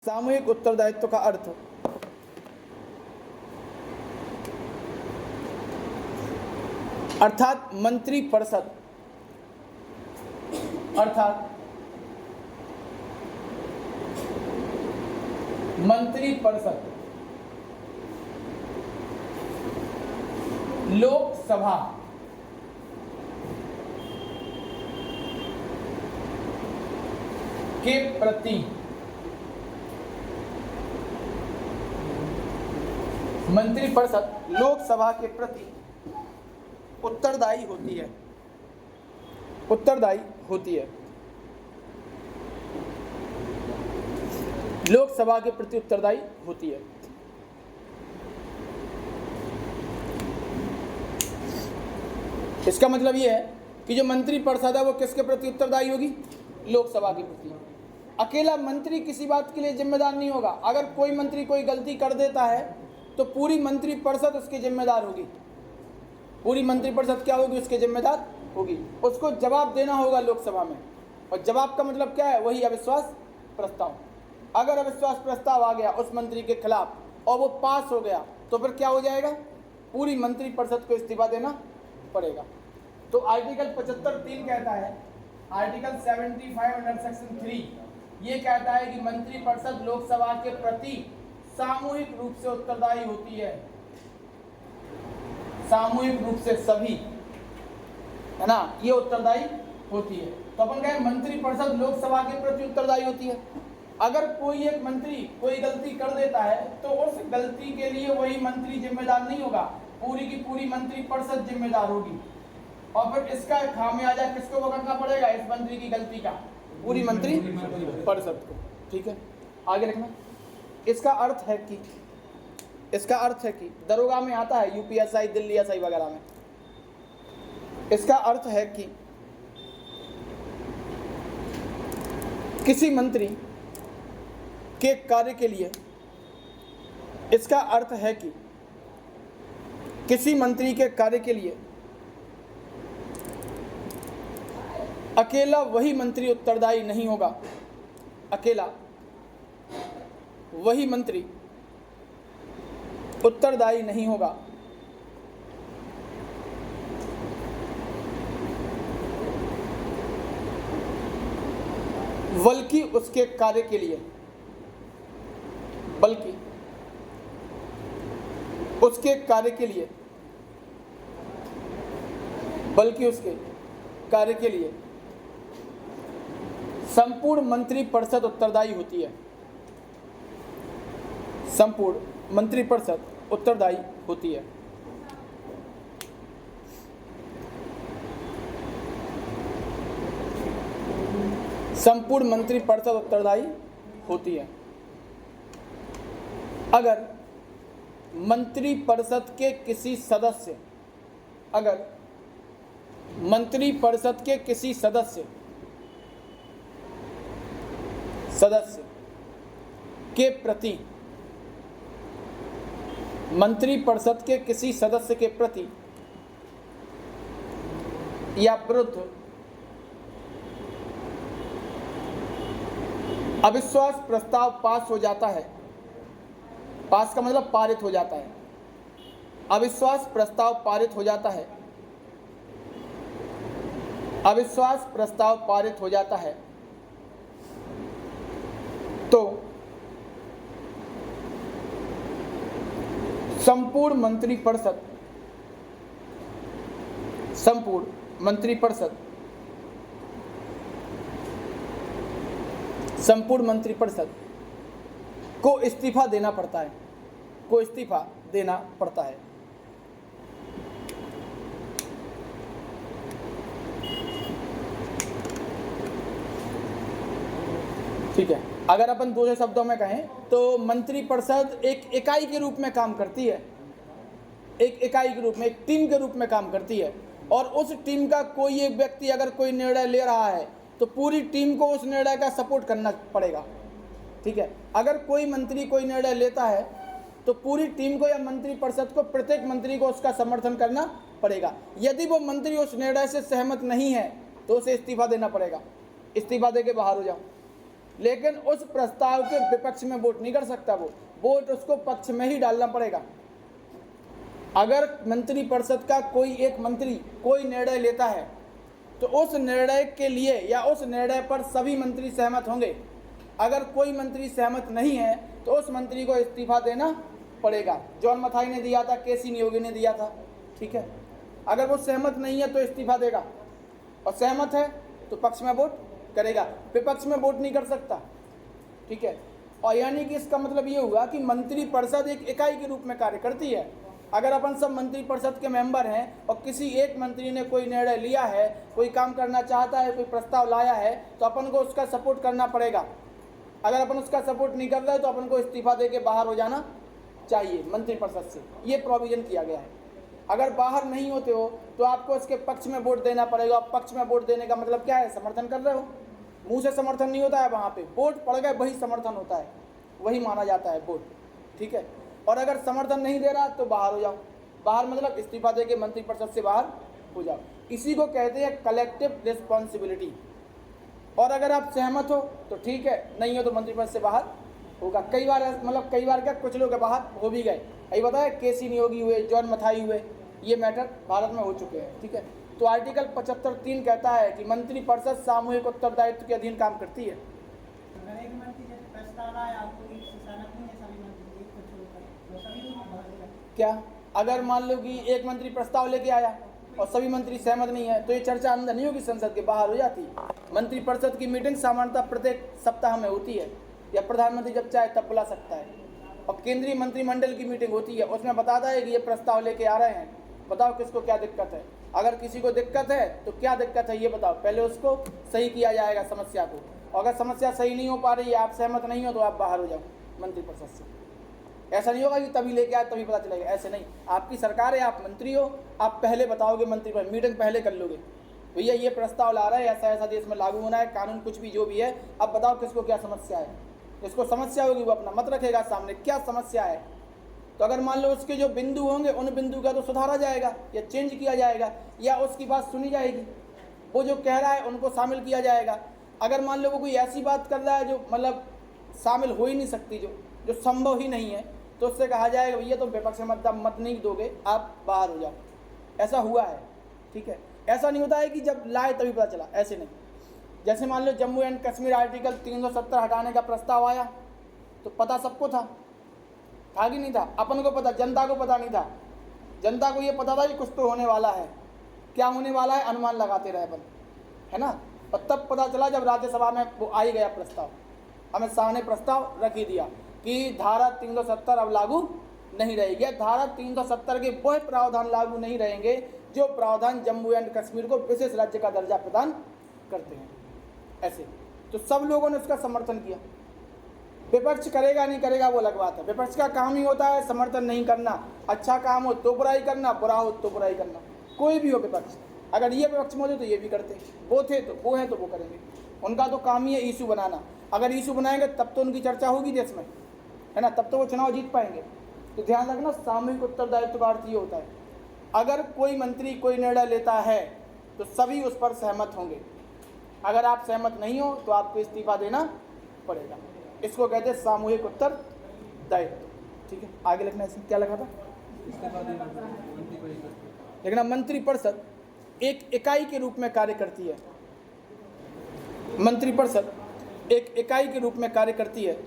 सामूहिक उत्तरदायित्व का अर्थ अर्थात मंत्रिपरिषद लोकसभा के प्रति मंत्रिपरिषद लोकसभा के प्रति उत्तरदायी होती है। लोकसभा के प्रति उत्तरदायी होती है। इसका मतलब यह है कि जो मंत्रिपरिषद है वो किसके प्रति उत्तरदायी होगी? लोकसभा के प्रति। अकेला मंत्री किसी बात के लिए जिम्मेदार नहीं होगा। अगर कोई मंत्री कोई गलती कर देता है तो पूरी मंत्रिपरिषद उसके जिम्मेदार होगी। पूरी मंत्रिपरिषद क्या होगी? उसके जिम्मेदार होगी। उसको जवाब देना होगा लोकसभा में। और जवाब का मतलब क्या है? वही अविश्वास प्रस्ताव। अगर अविश्वास प्रस्ताव आ गया उस मंत्री के खिलाफ और वो पास हो गया तो फिर क्या हो जाएगा? पूरी मंत्रिपरिषद को इस्तीफा देना पड़ेगा। तो आर्टिकल 75(3) कहता है, आर्टिकल 75 अंडर सेक्शन 3 ये कहता है कि मंत्रिपरिषद लोकसभा के प्रति सामूहिक रूप से उत्तरदायी होती है। सामूहिक रूप से सभी, है ना, ये उत्तरदायी होती है। तो अपन कहें मंत्रिपरिषद लोकसभा के प्रति उत्तरदायी होती है। अगर कोई एक मंत्री कोई गलती कर देता है तो उस गलती के लिए वही मंत्री जिम्मेदार नहीं होगा, पूरी की पूरी मंत्रिपरिषद जिम्मेदार होगी। और फिर इसका खामियाजा किसको भुगतना पड़ेगा? इस मंत्री की गलती का पूरी मंत्रिपरिषद को। ठीक है, आगे रखना। इसका अर्थ है कि दरोगा में आता है, यूपीएसआई, दिल्ली एसआई वगैरह में, इसका अर्थ है कि किसी मंत्री के कार्य के लिए, इसका अर्थ है कि किसी मंत्री के कार्य के लिए अकेला वही मंत्री उत्तरदायी नहीं होगा। अकेला वही मंत्री उत्तरदायी नहीं होगा, बल्कि उसके कार्य के लिए, उसके कार्य के लिए संपूर्ण मंत्रिपरिषद उत्तरदायी होती है। संपूर्ण मंत्रिपरिषद उत्तरदायी होती है। संपूर्ण मंत्रिपरिषद उत्तरदायी होती है। अगर मंत्रिपरिषद के किसी सदस्य के प्रति, मंत्रिपरिषद के किसी सदस्य के प्रति या विरुद्ध अविश्वास प्रस्ताव पास हो जाता है, पास का मतलब पारित हो जाता है, अविश्वास प्रस्ताव पारित हो जाता है, अविश्वास प्रस्ताव पारित हो जाता है, तो संपूर्ण मंत्रिपरिषद को इस्तीफा देना पड़ता है। ठीक है, अगर अपन दूसरे शब्दों में कहें तो मंत्रिपरिषद एक इकाई के रूप में काम करती है, एक टीम के रूप में काम करती है। और उस टीम का कोई एक व्यक्ति अगर कोई निर्णय ले रहा है तो पूरी टीम को उस निर्णय का सपोर्ट करना पड़ेगा। ठीक है, अगर कोई मंत्री कोई निर्णय लेता है तो पूरी टीम को या मंत्रिपरिषद को, प्रत्येक मंत्री को उसका समर्थन करना पड़ेगा। यदि वो मंत्री उस निर्णय से सहमत नहीं है तो उसे इस्तीफा देना पड़ेगा। इस्तीफा देके बाहर हो जाओ। लेकिन उस प्रस्ताव के विपक्ष में वोट नहीं कर सकता। वो वोट उसको पक्ष में ही डालना पड़ेगा। अगर मंत्रिपरिषद का कोई एक मंत्री कोई निर्णय लेता है तो उस निर्णय के लिए या उस निर्णय पर सभी मंत्री सहमत होंगे। अगर कोई मंत्री सहमत नहीं है तो उस मंत्री को इस्तीफा देना पड़ेगा। जॉन मथाई ने दिया था, केसी नियोगी ने दिया था, ठीक है। अगर वो सहमत नहीं है तो इस्तीफा देगा, और सहमत है तो पक्ष में वोट करेगा, विपक्ष में वोट नहीं कर सकता, ठीक है। और यानी कि इसका मतलब ये हुआ कि मंत्रिपरिषद एक इकाई के रूप में कार्य करती है। अगर अपन सब मंत्रिपरिषद के मेंबर हैं और किसी एक मंत्री ने कोई निर्णय लिया है, कोई काम करना चाहता है, कोई प्रस्ताव लाया है, तो अपन को उसका सपोर्ट करना पड़ेगा। अगर अपन उसका सपोर्ट नहीं कर रहे तो अपन को इस्तीफा दे के बाहर हो जाना चाहिए मंत्रिपरिषद से। ये प्रोविजन किया गया है। अगर बाहर नहीं होते हो तो आपको इसके पक्ष में वोट देना पड़ेगा। पक्ष में वोट देने का मतलब क्या है? समर्थन कर रहे हो। मुंह से समर्थन नहीं होता है, वहाँ पे वोट पड़ गए वही समर्थन होता है, वही माना जाता है वोट, ठीक है। और अगर समर्थन नहीं दे रहा तो बाहर हो जाओ। बाहर मतलब इस्तीफा दे के मंत्रिपरिषद से बाहर हो जाओ। इसी को कहते हैं कलेक्टिव रिस्पॉन्सिबिलिटी। और अगर आप सहमत हो तो ठीक है, नहीं हो तो मंत्रिपरिषद से बाहर होगा। कई बार क्या कुछ लोग बाहर हो भी गए। यही बताया, केसी नियोगी हुए, जॉन मथाई हुए, ये मैटर भारत में हो चुके हैं, ठीक है। तो आर्टिकल 75(3) कहता है कि मंत्रिपरिषद सामूहिक उत्तरदायित्व के अधीन काम करती है। क्या अगर मान लो कि एक मंत्री प्रस्ताव लेके आया और सभी मंत्री सहमत नहीं है तो ये चर्चा अंदर नहीं होगी, संसद के बाहर हो जाती। मंत्रिपरिषद की मीटिंग सामान्यतः प्रत्येक सप्ताह में होती है, या प्रधानमंत्री जब चाहे तब बुला सकता है। और केंद्रीय मंत्रिमंडल की मीटिंग होती है, उसमें बताता है कि ये प्रस्ताव लेके आ रहे हैं, बताओ किसको क्या दिक्कत है। अगर किसी को दिक्कत है तो क्या दिक्कत है ये बताओ, पहले उसको सही किया जाएगा समस्या को। और अगर समस्या सही नहीं हो पा रही है, आप सहमत नहीं हो, तो आप बाहर हो जाओ मंत्रिपरिषद से। ऐसा नहीं होगा कि तभी लेके आए तभी पता चलेगा, ऐसे नहीं। आपकी सरकार है, आप मंत्री हो, आप पहले बताओगे, मंत्रिपरिषद मीटिंग पहले कर लोगे, भैया ये प्रस्ताव ला रहा है, ऐसा ऐसा देश में लागू होना है, कानून कुछ भी जो भी है, अब बताओ किसको क्या समस्या है। जिसको समस्या होगी वो अपना मत रखेगा सामने, क्या समस्या है। तो अगर मान लो उसके जो बिंदु होंगे उन बिंदु का तो सुधारा जाएगा या चेंज किया जाएगा, या उसकी बात सुनी जाएगी, वो जो कह रहा है उनको शामिल किया जाएगा। अगर मान लो वो कोई ऐसी बात कर रहा है जो मतलब शामिल हो ही नहीं सकती, जो संभव ही नहीं है, तो उससे कहा जाएगा भैया तुम विपक्ष में मत नहीं दोगे, आप बाहर हो जाओ। ऐसा हुआ है, ठीक है। ऐसा नहीं होता है कि जब लाए तभी पता चला, ऐसे नहीं। जैसे मान लो जम्मू एंड कश्मीर आर्टिकल 370 हटाने का प्रस्ताव आया तो पता सबको था कि नहीं था? अपन को पता, जनता को पता नहीं था। जनता को ये पता था कि कुछ तो होने वाला है, क्या होने वाला है अनुमान लगाते रहे अपन, है ना। और तब पता चला जब राज्यसभा में वो आ ही गया प्रस्ताव, अमित शाह ने प्रस्ताव रख ही दिया कि धारा 370 अब लागू नहीं रहेगी। धारा 370 के वह प्रावधान लागू नहीं रहेंगे जो प्रावधान जम्मू एंड कश्मीर को विशेष राज्य का दर्जा प्रदान करते हैं। ऐसे तो सब लोगों ने उसका समर्थन किया। विपक्ष करेगा नहीं करेगा वो अलग बात है, विपक्ष का काम ही होता है समर्थन नहीं करना। अच्छा काम हो तो बुराई करना, बुरा हो तो बुराई करना। कोई भी हो विपक्ष, अगर ये विपक्ष में होते तो ये भी करते, वो थे तो वो है तो वो करेंगे। उनका तो काम ही है इशू बनाना। अगर इशू बनाएंगे तब तो उनकी चर्चा होगी देश में, है ना, तब तो वो चुनाव जीत पाएंगे। तो ध्यान रखना, सामूहिक उत्तरदायित्व का अर्थ ये होता है अगर कोई मंत्री कोई निर्णय लेता है तो सभी उस पर सहमत होंगे। अगर आप सहमत नहीं हो तो आपको इस्तीफा देना पड़ेगा। इसको कहते हैं सामूहिक उत्तरदायित्व, ठीक है। आगे लिखना है, क्या लिखा था? लिखना, मंत्रिपरिषद एक इकाई के रूप में कार्य करती है। मंत्रिपरिषद एक इकाई के रूप में कार्य करती है,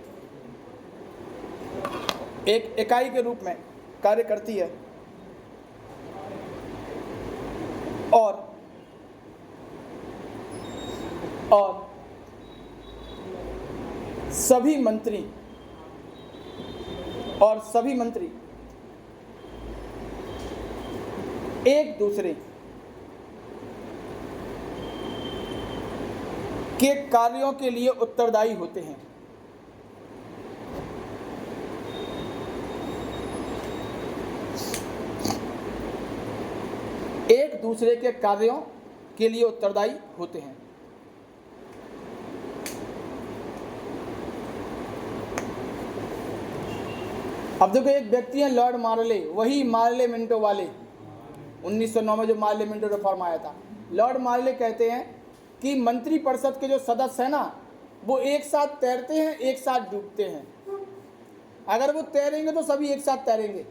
एक इकाई के रूप में कार्य करती है और सभी मंत्री एक दूसरे के कार्यों के लिए उत्तरदायी होते हैं। एक दूसरे के कार्यों के लिए उत्तरदायी होते हैं। अब देखो, एक व्यक्ति है लॉर्ड मार्ले, वही मार्ले मिंटो वाले, 1909 में जो मार्ले मिंटो रिफॉर्म आया था। लॉर्ड मार्ले कहते हैं कि मंत्रिपरिषद के जो सदस्य हैं ना, वो एक साथ तैरते हैं, एक साथ डूबते हैं। अगर वो तैरेंगे तो सभी एक साथ तैरेंगे,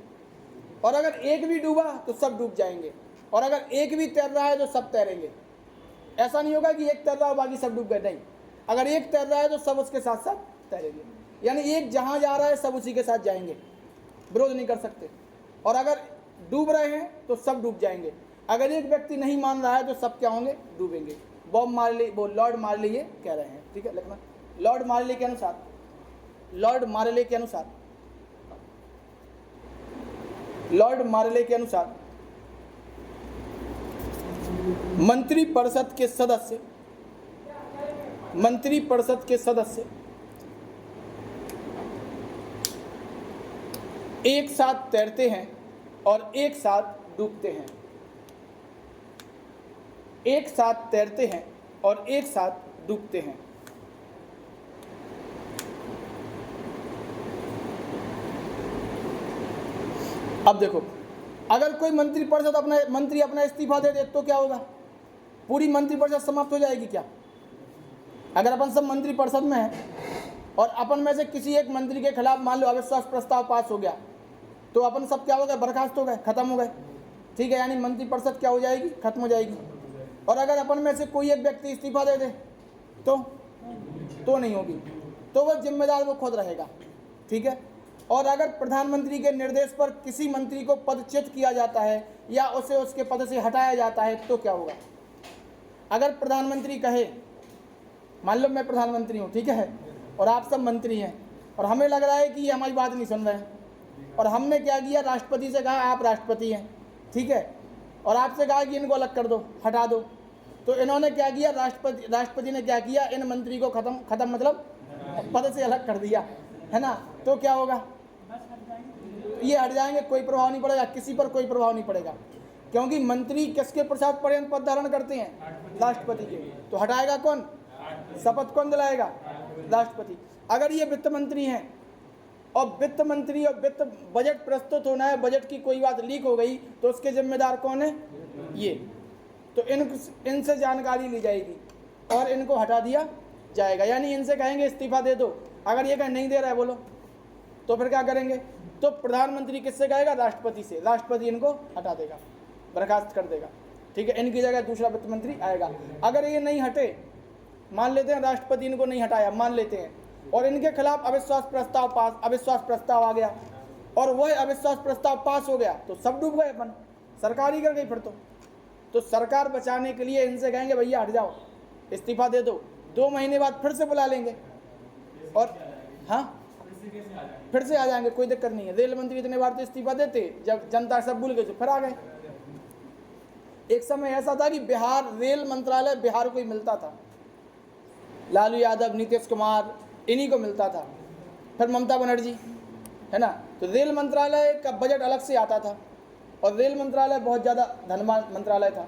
और अगर एक भी डूबा तो सब डूब जाएंगे, और अगर एक भी तैर रहा है तो सब तैरेंगे। ऐसा नहीं होगा कि एक तैर रहा है बाकी सब डूब गए, नहीं। अगर एक तैर रहा है तो सब उसके साथ साथ तैरेंगे, यानी एक जहाँ जा रहा है सब उसी के साथ जाएंगे, विरोध नहीं कर सकते। और अगर डूब रहे हैं तो सब डूब जाएंगे। अगर एक व्यक्ति नहीं मान रहा है तो सब क्या होंगे, डूबेंगे। बॉब मार्ली, वो लॉर्ड मार्ली ये कह रहे हैं, ठीक है, लिखना। लॉर्ड मार्ली के अनुसार, लॉर्ड मार्ले के अनुसार, लॉर्ड मार्ले के अनुसार मंत्रिपरिषद के सदस्य, मंत्रिपरिषद के सदस्य एक साथ तैरते हैं और एक साथ डूबते हैं, एक साथ तैरते हैं और एक साथ डूबते हैं। अब देखो, अगर कोई मंत्रिपरिषद अपना इस्तीफा दे दे तो क्या होगा? पूरी मंत्रिपरिषद समाप्त हो जाएगी क्या? अगर अपन सब मंत्रिपरिषद में हैं और अपन में से किसी एक मंत्री के खिलाफ मान लो अविश्वास प्रस्ताव पास हो गया, तो अपन सब क्या हो गए, बर्खास्त हो गए, खत्म हो गए, ठीक है, यानी मंत्रिपरिषद क्या हो जाएगी, खत्म हो जाएगी। और अगर अपन में से कोई एक व्यक्ति इस्तीफा दे दे तो नहीं होगी, तो वह जिम्मेदार वो खुद रहेगा, ठीक है। और अगर प्रधानमंत्री के निर्देश पर किसी मंत्री को पदच्युत किया जाता है या उसे उसके पद से हटाया जाता है तो क्या होगा? अगर प्रधानमंत्री कहे, मान लो मैं प्रधानमंत्री हूँ, ठीक है, और आप सब मंत्री हैं, और हमें लग रहा है कि ये हमारी बात नहीं सुन रहे हैं, और हमने क्या किया, राष्ट्रपति से कहा आप राष्ट्रपति हैं, ठीक है, और आपसे कहा कि इनको अलग कर दो, हटा दो, तो इन्होंने क्या किया, राष्ट्रपति ने क्या किया, इन मंत्री को खत्म मतलब पद से अलग कर दिया, है ना, तो क्या होगा, ये हट जाएंगे, कोई प्रभाव नहीं पड़ेगा, किसी पर कोई प्रभाव नहीं पड़ेगा, क्योंकि मंत्री किसके प्रसाद पर्यंत पद धारण करते हैं, राष्ट्रपति के। तो हटाएगा कौन, शपथ कौन दिलाएगा, राष्ट्रपति। अगर ये वित्त मंत्री हैं और वित्त मंत्री और वित्त बजट प्रस्तुत होना है, बजट की कोई बात लीक हो गई तो उसके जिम्मेदार कौन है, ये, तो इनसे जानकारी ली जाएगी और इनको हटा दिया जाएगा, यानी इनसे कहेंगे इस्तीफा दे दो। अगर ये कहें नहीं दे रहा है बोलो, तो फिर क्या करेंगे, तो प्रधानमंत्री किससे कहेगा, राष्ट्रपति से, राष्ट्रपति इनको हटा देगा, बर्खास्त कर देगा, ठीक है, इनकी जगह दूसरा वित्त मंत्री आएगा। अगर ये नहीं हटे, मान लेते हैं राष्ट्रपति इनको नहीं हटाया, मान लेते हैं, और इनके खिलाफ अविश्वास प्रस्ताव आ गया और वह अविश्वास प्रस्ताव पास हो गया, तो सब डूब गए, अपन सरकार ही कर गई फिर तो सरकार बचाने के लिए इनसे कहेंगे भैया हट जाओ, इस्तीफा दे दो, 2 महीने बाद फिर से बुला लेंगे और हाँ फिर से आ जाएंगे, कोई दिक्कत नहीं है। रेल मंत्री इतने बार तो इस्तीफा देते, जब जनता सब भूल गई तो फिर आ गए। एक समय ऐसा था कि बिहार रेल मंत्रालय बिहार को ही मिलता था, लालू यादव, नीतीश कुमार, इन्हीं को मिलता था, फिर ममता बनर्जी, है ना, तो रेल मंत्रालय का बजट अलग से आता था और रेल मंत्रालय बहुत ज़्यादा धनवान मंत्रालय था।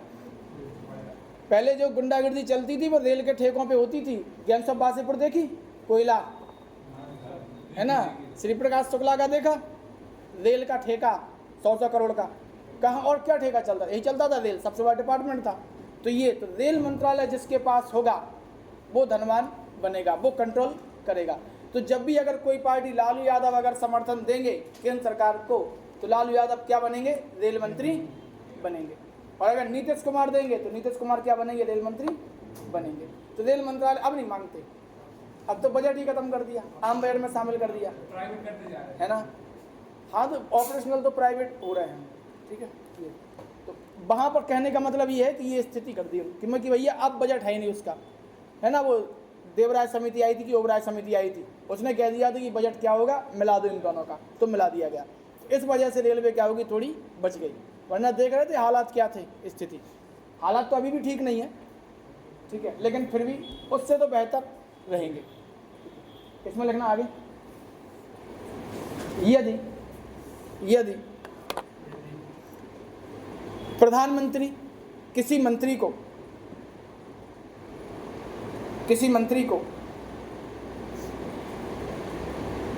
पहले जो गुंडागर्दी चलती थी वो रेल के ठेकों पे होती थी। गेम्स ऑफ वासेपुर देखी, कोयला, है ना, श्री प्रकाश शुक्ला का देखा, रेल का ठेका 100 करोड़ का, कहाँ और क्या ठेका चलता था, यही चलता था, रेल सबसे बड़ा डिपार्टमेंट था। तो ये तो रेल मंत्रालय जिसके पास होगा वो धनवान बनेगा, वो कंट्रोल करेगा। तो जब भी अगर कोई पार्टी, लालू यादव अगर समर्थन देंगे केंद्र सरकार को, तो लालू यादव क्या बनेंगे, रेल मंत्री बनेंगे, और अगर नीतीश कुमार देंगे तो नीतीश कुमार क्या बनेंगे, रेल मंत्री बनेंगे। तो रेल मंत्रालय अब नहीं मांगते, अब तो बजट ही खत्म कर दिया, आम बजट में शामिल कर दिया, प्राइवेट करते जा रहे हैं, है ना, हाँ, तो ऑपरेशनल तो प्राइवेट हो रहे हैं, ठीक है। ये तो वहाँ पर कहने का मतलब ये है कि ये स्थिति कर दी कि भैया अब बजट है ही नहीं उसका, है ना। वो देवराय समिति आई थी कि ओबराय समिति आई थी, उसने कह दिया था कि बजट क्या होगा, मिला दो इन दोनों का, तो मिला दिया गया। इस वजह से रेलवे क्या होगी, थोड़ी बच गई, वरना देख रहे थे हालात क्या थे, स्थिति, हालात तो अभी भी ठीक नहीं है, ठीक है, लेकिन फिर भी उससे तो बेहतर रहेंगे। इसमें लिखना आगे, यदि प्रधानमंत्री किसी मंत्री को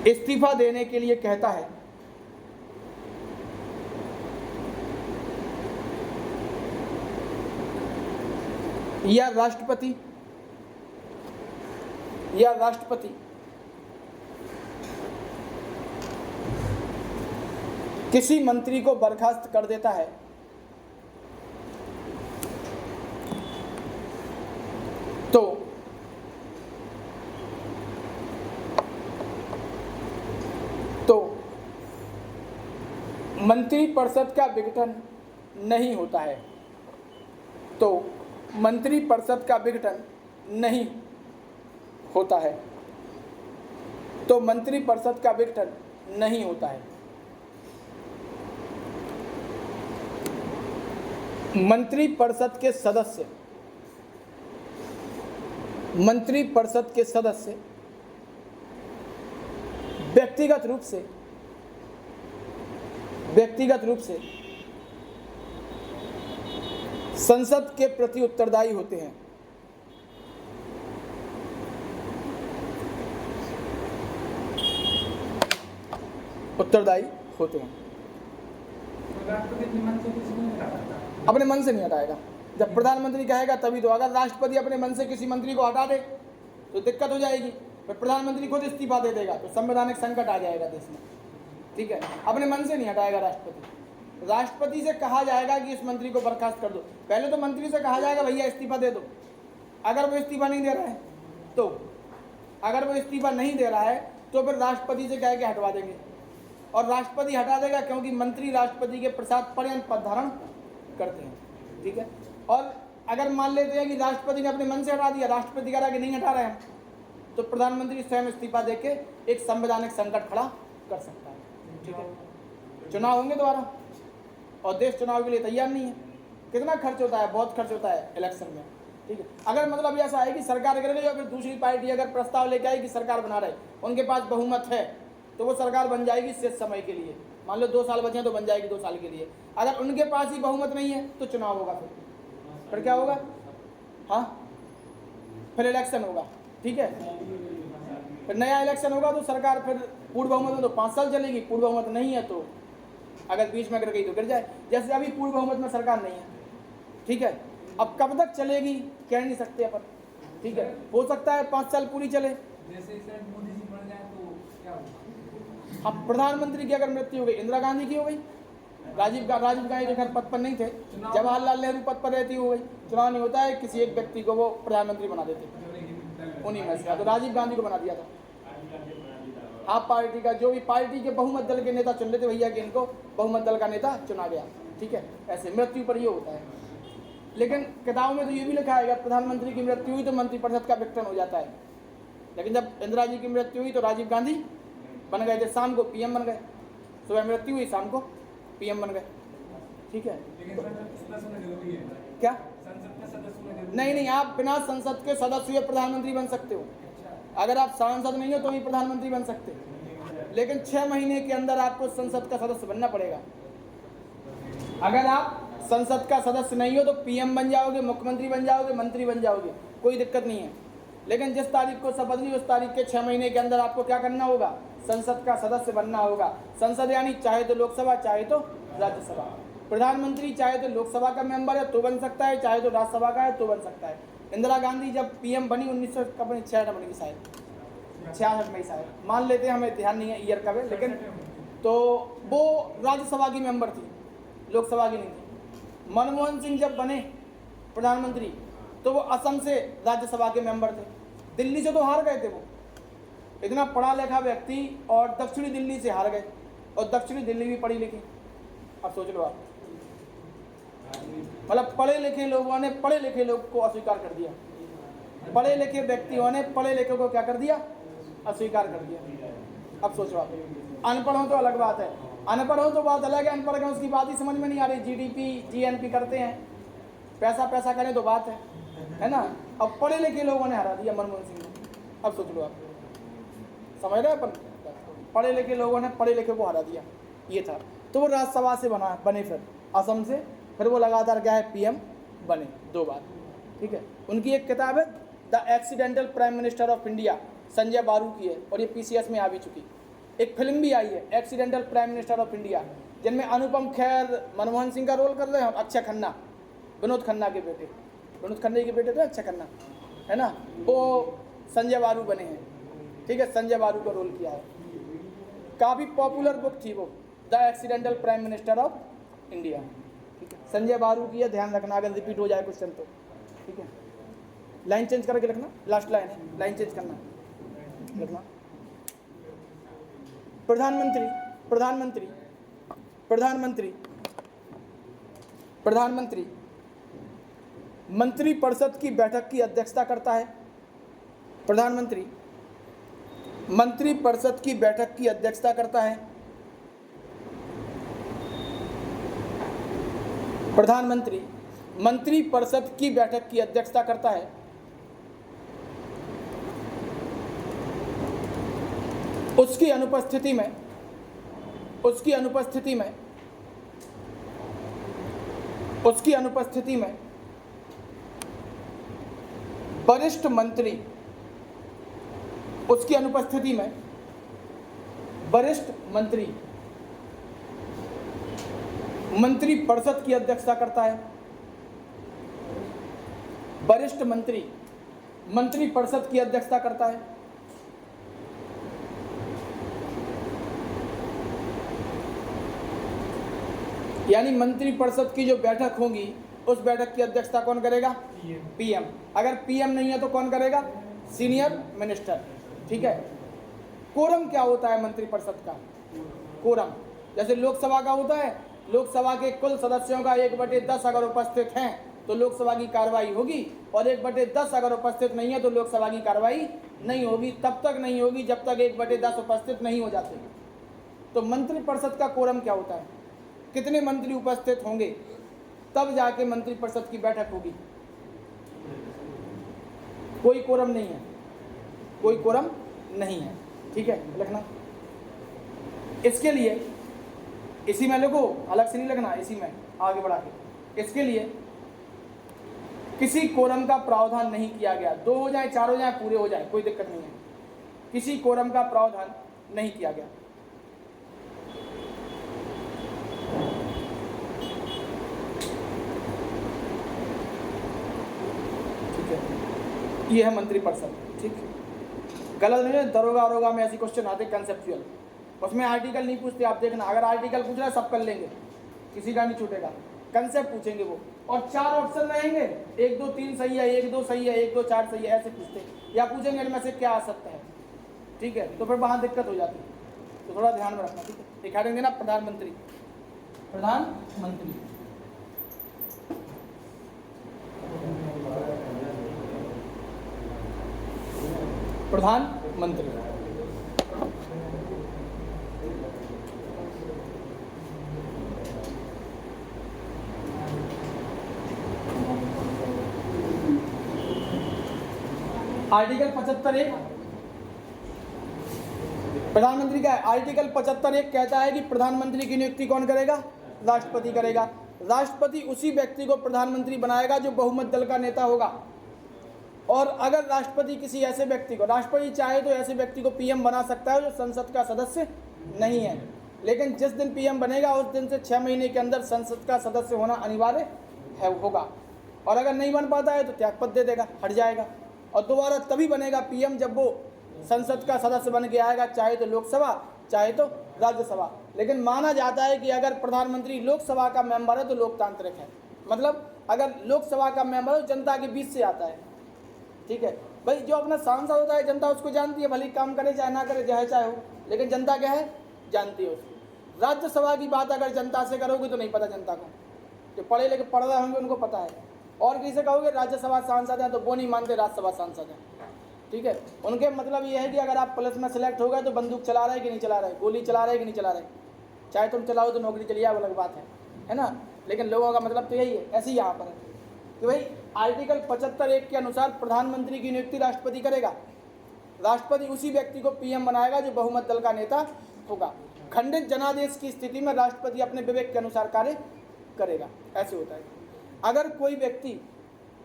इस्तीफा देने के लिए कहता है, या या राष्ट्रपति किसी मंत्री को बर्खास्त कर देता है तो मंत्रिपरिषद का विघटन नहीं होता है। तो मंत्रिपरिषद का विघटन नहीं होता है। तो मंत्रिपरिषद का विघटन नहीं होता है। मंत्रिपरिषद के सदस्य व्यक्तिगत रूप से संसद के प्रति उत्तरदायी होते हैं। अपने मन से नहीं हटाएगा। जब प्रधानमंत्री कहेगा तभी तो। अगर राष्ट्रपति अपने मन से किसी मंत्री को हटा दे तो दिक्कत हो जाएगी। फिर प्रधानमंत्री खुद इस्तीफा दे देगा तो संवैधानिक संकट आ जाएगा देश में। ठीक है, अपने मन से नहीं हटाएगा राष्ट्रपति। राष्ट्रपति से कहा जाएगा कि इस मंत्री को बर्खास्त कर दो। पहले तो मंत्री से कहा जाएगा भैया इस्तीफा दे दो। अगर वो इस्तीफा नहीं दे रहा है तो फिर राष्ट्रपति से कह के हटवा देंगे और राष्ट्रपति हटा देगा, क्योंकि मंत्री राष्ट्रपति के प्रसाद पर्यंत पद धारण करते हैं। ठीक है, और अगर मान लेते हैं कि राष्ट्रपति ने अपने मन से हटा दिया, राष्ट्रपति कह रहा कि नहीं हटा रहे हैं, तो प्रधानमंत्री स्वयं इस्तीफा देके एक संवैधानिक संकट खड़ा कर सकता है। ठीक है, चुनाव होंगे दोबारा और देश चुनाव के लिए तैयार नहीं है। कितना खर्च होता है? बहुत खर्च होता है इलेक्शन में। ठीक है, अगर मतलब ऐसा है कि सरकार कर रही है, फिर दूसरी पार्टी अगर प्रस्ताव लेके आई कि सरकार बना रहे, उनके पास बहुमत है, तो वो सरकार बन जाएगी शेष समय के लिए। मान लो 2 साल बचे हैं तो बन जाएगी 2 साल के लिए। अगर उनके पास ही बहुमत नहीं है तो चुनाव होगा। फिर क्या होगा? हाँ, फिर इलेक्शन होगा। ठीक है, फिर नया इलेक्शन होगा तो सरकार फिर पूर्ण बहुमत में तो 5 साल चलेगी। पूर्ण बहुमत नहीं है तो अगर बीच में गिर गई तो गिर जाए। जैसे अभी पूर्ण बहुमत में सरकार नहीं है। ठीक है, अब कब तक चलेगी कह नहीं सकते अपन। ठीक है, हो सकता है 5 साल पूरी चले। जैसे मोदी जी बन जाए तो क्या होगा? अब प्रधानमंत्री की अगर मृत्यु हो गई, इंदिरा गांधी की हो गई, राजीव गांधी जो पद पर नहीं थे, जवाहरलाल नेहरू पद पर रहती हो गई। चुनाव नहीं होता है, किसी एक व्यक्ति को वो प्रधानमंत्री बना देते उन्हीं में से। तो राजीव गांधी को बना दिया था। आप पार्टी का जो भी पार्टी के बहुमत दल के नेता चुन लेते भैया कि इनको बहुमत दल का नेता चुना गया। ठीक है, ऐसे मृत्यु पर ये होता है। लेकिन किताबों में तो ये भी लिखा है कि प्रधानमंत्री की मृत्यु हुई तो मंत्रिपरिषद का विघटन हो जाता है। लेकिन जब इंदिरा जी की मृत्यु हुई तो राजीव गांधी बन गए थे, शाम को पीएम बन गए। सुबह मृत्यु हुई, शाम को पीएम बन गए। ठीक है, क्या? नहीं, आप बिना संसद के सदस्य हुए प्रधानमंत्री बन सकते हो। अगर आप सांसद नहीं हो तो भी प्रधानमंत्री बन सकते, लेकिन 6 महीने के अंदर आपको संसद का सदस्य बनना पड़ेगा। अगर आप संसद का सदस्य नहीं हो तो पीएम बन जाओगे, मुख्यमंत्री बन जाओगे, मंत्री बन जाओगे, कोई दिक्कत नहीं है। लेकिन जिस तारीख को शपथ ली उस तारीख के 6 महीने के अंदर आपको क्या करना होगा? संसद का सदस्य बनना होगा। संसद यानी चाहे तो लोकसभा चाहे तो राज्यसभा। प्रधानमंत्री चाहे तो लोकसभा का मेंबर है तो बन सकता है, चाहे तो राज्यसभा का है तो बन सकता है। इंदिरा गांधी जब पीएम बनी 1966 में शायद 66 में शायद, मान लेते हैं, हमें ध्यान नहीं है ईयर कब है, लेकिन तो वो राज्यसभा की मेंबर थी, लोकसभा की नहीं थी। मनमोहन सिंह जब बने प्रधानमंत्री तो वो असम से राज्यसभा के मेंबर थे। दिल्ली से तो हार गए थे वो, इतना पढ़ा लिखा व्यक्ति, और दक्षिणी दिल्ली से हार गए, और दक्षिणी दिल्ली भी पढ़ी लिखी। अब सोच लो आप, मतलब पढ़े लिखे लोगों ने पढ़े लिखे लोग को अस्वीकार कर दिया। पढ़े लिखे व्यक्तियों ने पढ़े लिखे को क्या कर दिया? अस्वीकार कर दिया। अब सोचो आप, अनपढ़ हो तो अलग बात है, अनपढ़ हो तो बात अलग है। अनपढ़ का उसकी बात ही समझ में नहीं आ रही। जीडीपी जीएनपी करते हैं, पैसा करें तो बात है ना। अब पढ़े लिखे लोगों ने हरा दिया मनमोहन सिंह ने। अब सोच लो आप, समझ रहे अपन, पढ़े लिखे लोगों ने पढ़े लिखे को हरा दिया, ये था। तो वो राज्यसभा से बने, फिर असम से, फिर वो लगातार क्या है पीएम बने 2 बार। ठीक है, उनकी एक किताब है the accidental prime minister of India, Sanjay बारू की है, और ये पीसीएस में आ भी चुकी। एक फिल्म भी आई है accidental prime minister of India, जिनमें अनुपम खेर मनमोहन सिंह का रोल कर रहे हैं, अक्षय खन्ना, विनोद खन्ना के बेटे, विनोद खन्ना के बेटे थे अक्षय खन्ना, है ना। वो संजय बारू बने हैं, ठीक है, संजय बारू का रोल किया है। काफ़ी पॉपुलर बुक थी वो, the accidental prime minister of India, ठीक है, संजय बारू की है, ध्यान रखना अगर रिपीट हो जाए क्वेश्चन तो, ठीक है। लाइन चेंज करके लिखना, लास्ट लाइन है, लाइन चेंज करना लिखना। प्रधानमंत्री प्रधानमंत्री प्रधानमंत्री प्रधानमंत्री मंत्रिपरिषद की बैठक की अध्यक्षता करता है। प्रधानमंत्री मंत्रिपरिषद की बैठक की अध्यक्षता करता है। प्रधानमंत्री मंत्रिपरिषद की बैठक की अध्यक्षता करता है। उसकी अनुपस्थिति में वरिष्ठ मंत्री मंत्रिपरिषद की अध्यक्षता करता है। वरिष्ठ मंत्री मंत्रिपरिषद की अध्यक्षता करता है। यानी मंत्रिपरिषद की जो बैठक होगी उस बैठक की अध्यक्षता कौन करेगा? पीएम। अगर पीएम नहीं है तो कौन करेगा? सीनियर मिनिस्टर, ठीक है। कोरम क्या होता है मंत्रिपरिषद का? कोरम जैसे लोकसभा का होता है, लोकसभा के कुल सदस्यों का 1/10 अगर उपस्थित हैं तो लोकसभा की कार्रवाई होगी, और 1/10 अगर उपस्थित नहीं है तो लोकसभा की कार्रवाई नहीं होगी। तब तक नहीं होगी जब तक 1/10 उपस्थित नहीं हो जाते। तो मंत्रिपरिषद का कोरम क्या होता है? कितने मंत्री उपस्थित होंगे तब जाके मंत्रिपरिषद की बैठक होगी। कोई कोरम नहीं है, कोई कोरम नहीं है, ठीक है, लिखना। इसके लिए इसी में लिखो, अलग से नहीं लिखना, इसी में आगे बढ़ा के। इसके लिए किसी कोरम का प्रावधान नहीं किया गया। 2 हो जाए, 4 हो जाए, पूरे हो जाए, कोई दिक्कत नहीं है। किसी कोरम का प्रावधान नहीं किया गया। ये है मंत्रिपरिषद, ठीक। गलत नहीं है, दरोगा वरोगा में ऐसी क्वेश्चन आते कंसेप्चुअल, उसमें आर्टिकल नहीं पूछते, आप देखना। अगर आर्टिकल पूछ रहा है सब कर लेंगे, किसी का नहीं छूटेगा। कंसेप्ट पूछेंगे वो, और 4 ऑप्शन रहेंगे, 1 2 3 सही है, 1 2 सही है, 1 2 4 सही है, ऐसे पूछते। या पूछेंगे इनमें से क्या आ सकता है, ठीक है, तो फिर वहाँ दिक्कत हो जाती है। तो थोड़ा ध्यान में रखना, ठीक है। दिखा देंगे ना प्रधानमंत्री, प्रधानमंत्री प्रधानमंत्री आर्टिकल 75(1) प्रधानमंत्री का आर्टिकल 75(1) कहता है कि प्रधानमंत्री की नियुक्ति कौन करेगा? राष्ट्रपति करेगा। राष्ट्रपति उसी व्यक्ति को प्रधानमंत्री बनाएगा जो बहुमत दल का नेता होगा। और अगर राष्ट्रपति किसी ऐसे व्यक्ति को, राष्ट्रपति चाहे तो ऐसे व्यक्ति को पीएम बना सकता है जो संसद का सदस्य नहीं है, लेकिन जिस दिन पीएम बनेगा उस दिन से 6 महीने के अंदर संसद का सदस्य होना अनिवार्य होगा। और अगर नहीं बन पाता है तो त्यागपत्र दे देगा, हट जाएगा। और दोबारा तभी बनेगा पीएम जब वो संसद का सदस्य बन के आएगा, चाहे तो लोकसभा चाहे तो राज्यसभा। लेकिन माना जाता है कि अगर प्रधानमंत्री लोकसभा का मेंबर है तो लोकतांत्रिक है। मतलब अगर लोकसभा का मेंबर है जनता के बीच से आता है, ठीक है भाई। जो अपना सांसद होता है जनता उसको जानती है, भले काम करे चाहे ना करे, चाहे हो, लेकिन जनता क्या है? जानती है उसको। राज्यसभा की बात अगर जनता से करोगे तो नहीं पता जनता को, जो पढ़े लिखे पढ़ रहे होंगे उनको पता है। और किसी से कहोगे राज्यसभा सांसद हैं तो वो नहीं मानते राज्यसभा सांसद हैं, ठीक है। उनके मतलब ये है कि अगर आप पुलिस में सेलेक्ट हो गए तो बंदूक चला रहे कि नहीं चला रहे, गोली चला रहे कि नहीं चला रहे। चाहे तुम चलाओ तो नौकरी चली जाए, वो अलग बात है ना। लेकिन लोगों का मतलब तो यही है। ऐसे ही यहाँ पर है कि भाई आर्टिकल 75(1) के अनुसार प्रधानमंत्री की नियुक्ति राष्ट्रपति करेगा। राष्ट्रपति उसी व्यक्ति को पीएम बनाएगा जो बहुमत दल का नेता होगा। खंडित जनादेश की स्थिति में राष्ट्रपति अपने विवेक के अनुसार कार्य करेगा। ऐसे होता है। अगर कोई व्यक्ति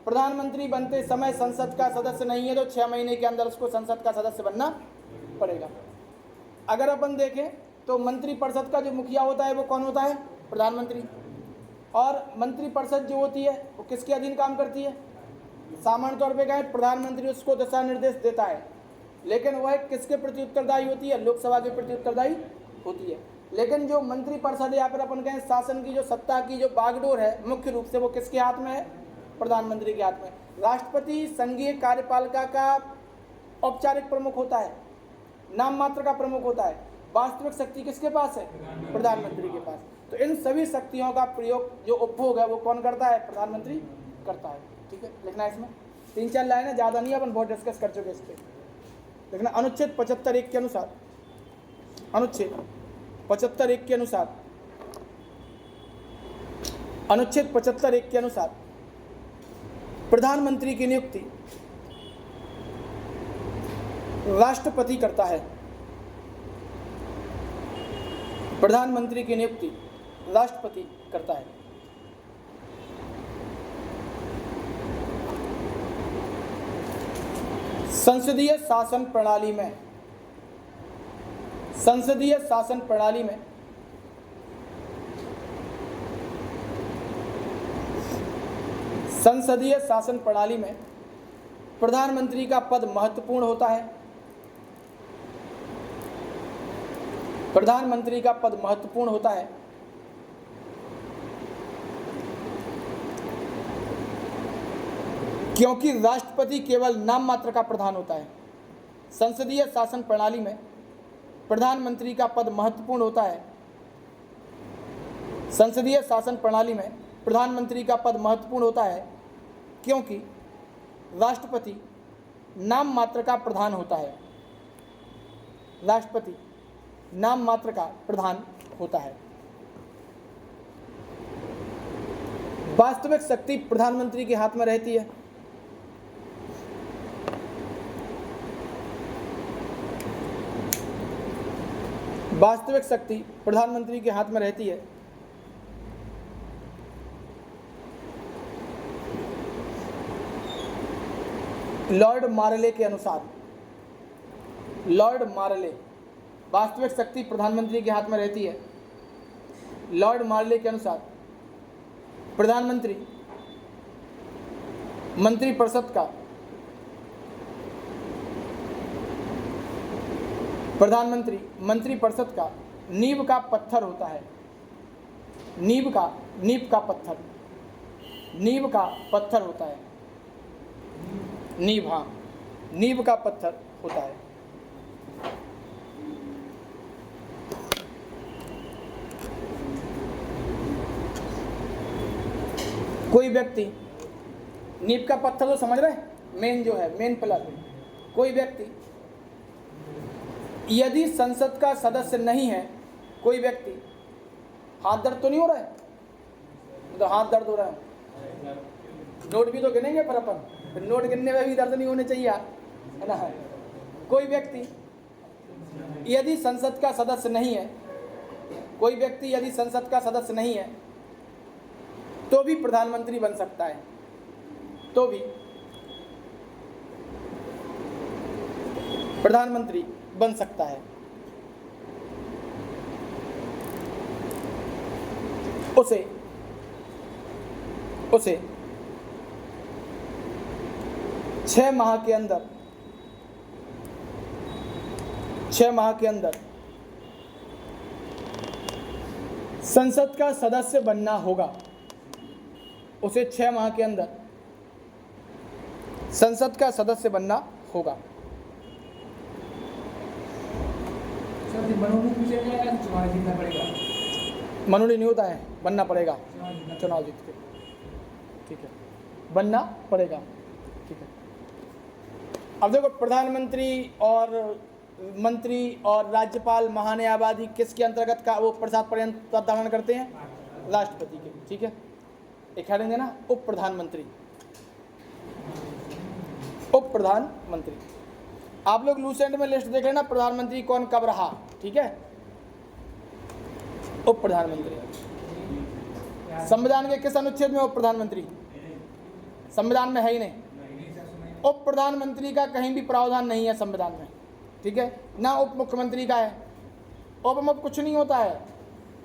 प्रधानमंत्री बनते समय संसद का सदस्य नहीं है तो 6 महीने के अंदर उसको संसद का सदस्य बनना पड़ेगा। अगर अपन देखें तो मंत्रिपरिषद का जो मुखिया होता है वो कौन होता है? प्रधानमंत्री। और मंत्रिपरिषद जो होती है वो किसके अधीन काम करती है? सामान्य तौर पे क्या है, प्रधानमंत्री उसको दिशा निर्देश देता है, लेकिन वह किसके प्रति उत्तरदायी होती है, लोकसभा के प्रति उत्तरदायी होती है। लेकिन जो मंत्रिपरिषद या फिर अपन कहें शासन की जो सत्ता की जो बागडोर है, मुख्य रूप से वो किसके हाथ में है, प्रधानमंत्री के हाथ में। राष्ट्रपति संघीय कार्यपालिका का औपचारिक प्रमुख होता है, नाम मात्र का प्रमुख होता है। वास्तविक शक्ति किसके पास है, प्रधानमंत्री के पास। तो इन सभी शक्तियों का प्रयोग जो उपभोग है वो कौन करता है, प्रधानमंत्री करता है। ठीक है, लिखना है इसमें 3-4 लाइनें, ज़्यादा नहीं, अपन बहुत डिस्कस कर चुके इस पर। लिखना अनुच्छेद 75(1) के अनुसार, अनुच्छेद 75(1) के अनुसार, अनुच्छेद 75(1) के अनुसार प्रधानमंत्री की नियुक्ति राष्ट्रपति करता है। प्रधानमंत्री की नियुक्ति राष्ट्रपति करता है। संसदीय शासन प्रणाली में, संसदीय शासन प्रणाली में संसदीय शासन प्रणाली में प्रधानमंत्री का पद महत्वपूर्ण होता है। प्रधानमंत्री का पद महत्वपूर्ण होता है क्योंकि राष्ट्रपति केवल नाम मात्र का प्रधान होता है। संसदीय शासन प्रणाली में प्रधानमंत्री का पद महत्वपूर्ण होता है। संसदीय शासन प्रणाली में प्रधानमंत्री का पद महत्वपूर्ण होता है क्योंकि राष्ट्रपति नाम मात्र का प्रधान होता है। राष्ट्रपति नाम मात्र का प्रधान होता है। वास्तविक शक्ति प्रधानमंत्री के हाथ में रहती है। वास्तविक शक्ति प्रधानमंत्री के हाथ में रहती है। लॉर्ड मार्ले के अनुसार, लॉर्ड मार्ले, वास्तविक शक्ति प्रधानमंत्री के हाथ में रहती है। लॉर्ड मार्ले के अनुसार प्रधानमंत्री मंत्रिपरिषद का, प्रधानमंत्री मंत्रिपरिषद का नींव का पत्थर होता है। नींव का पत्थर, नींव का पत्थर होता है। नींव, हाँ, नींव का पत्थर होता है। कोई व्यक्ति, नींव का पत्थर तो समझ रहे हैं, मेन जो है, मेन पिलर। कोई व्यक्ति यदि संसद का सदस्य नहीं है, कोई व्यक्ति, हाथ दर्द तो नहीं हो रहा है, तो हाथ दर्द हो रहा है, नोट भी तो गिनेंगे पर अपन, फिर नोट गिनने में भी दर्द नहीं होने चाहिए, है ना। कोई व्यक्ति यदि संसद का सदस्य नहीं है, कोई व्यक्ति यदि संसद का सदस्य नहीं है तो भी प्रधानमंत्री बन सकता है, तो भी प्रधानमंत्री बन सकता है। उसे 6 माह के अंदर, 6 माह के अंदर संसद का सदस्य बनना होगा। उसे 6 माह के अंदर संसद का सदस्य बनना होगा। मनोनीत नहीं होता है, बनना पड़ेगा, चुनाव जीत के। ठीक है, बनना पड़ेगा। ठीक है, अब देखो, प्रधानमंत्री और मंत्री और राज्यपाल, महान्यायवादी किसके अंतर्गत का वो प्रसाद पर्यंत धारण करते हैं, राष्ट्रपति के। ठीक है, एक हेडिंग है ना, उप प्रधानमंत्री। उप प्रधानमंत्री, आप लोग लूसेंट में लिस्ट देख लेना, प्रधानमंत्री कौन कब रहा। ठीक है, उप प्रधानमंत्री संविधान के किस अनुच्छेद में उप प्रधानमंत्री, संविधान में है ही नहीं। उप प्रधानमंत्री का कहीं भी प्रावधान नहीं है संविधान में। ठीक है, ना उप मुख्यमंत्री का है। उप कुछ नहीं होता है।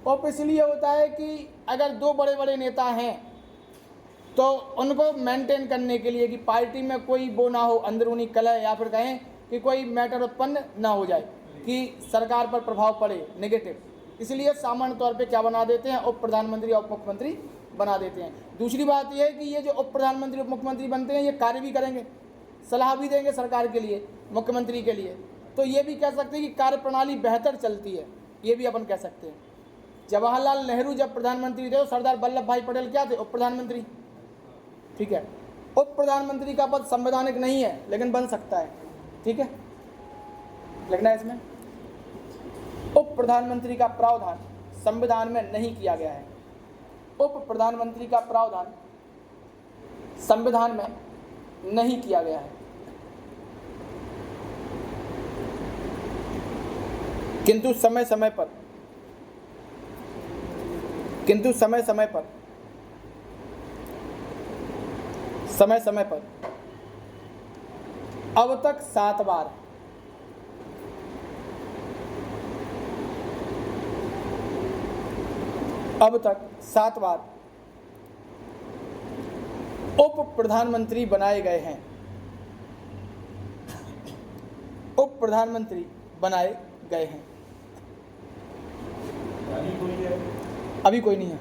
उप इसलिए होता है कि अगर 2 बड़े बड़े नेता हैं, तो उनको मेंटेन करने के लिए कि पार्टी में कोई वो ना हो, अंदरूनी कलह, या फिर कहें कि कोई मैटर उत्पन्न ना हो जाए कि सरकार पर प्रभाव पड़े नेगेटिव, इसलिए सामान्य तौर पे क्या बना देते हैं, उप प्रधानमंत्री और उप मुख्यमंत्री बना देते हैं। दूसरी बात यह है कि ये जो उप प्रधानमंत्री उप मुख्यमंत्री बनते हैं ये कार्य भी करेंगे, सलाह भी देंगे सरकार के लिए, मुख्यमंत्री के लिए। तो ये भी कह सकते हैं कि कार्य प्रणाली बेहतर चलती है, ये भी अपन कह सकते हैं। जवाहरलाल नेहरू जब प्रधानमंत्री थे तो सरदार वल्लभ भाई पटेल क्या थे, उप प्रधानमंत्री। ठीक है, उप प्रधानमंत्री का पद संवैधानिक नहीं है लेकिन बन सकता है। ठीक है, लिखना है इसमें, उप प्रधानमंत्री का प्रावधान संविधान में नहीं किया गया है। उप प्रधानमंत्री का प्रावधान संविधान में नहीं किया गया है, किंतु समय समय पर अब तक 7 बार उप प्रधानमंत्री बनाए गए हैं। उप प्रधानमंत्री बनाए गए हैं। अभी कोई नहीं है।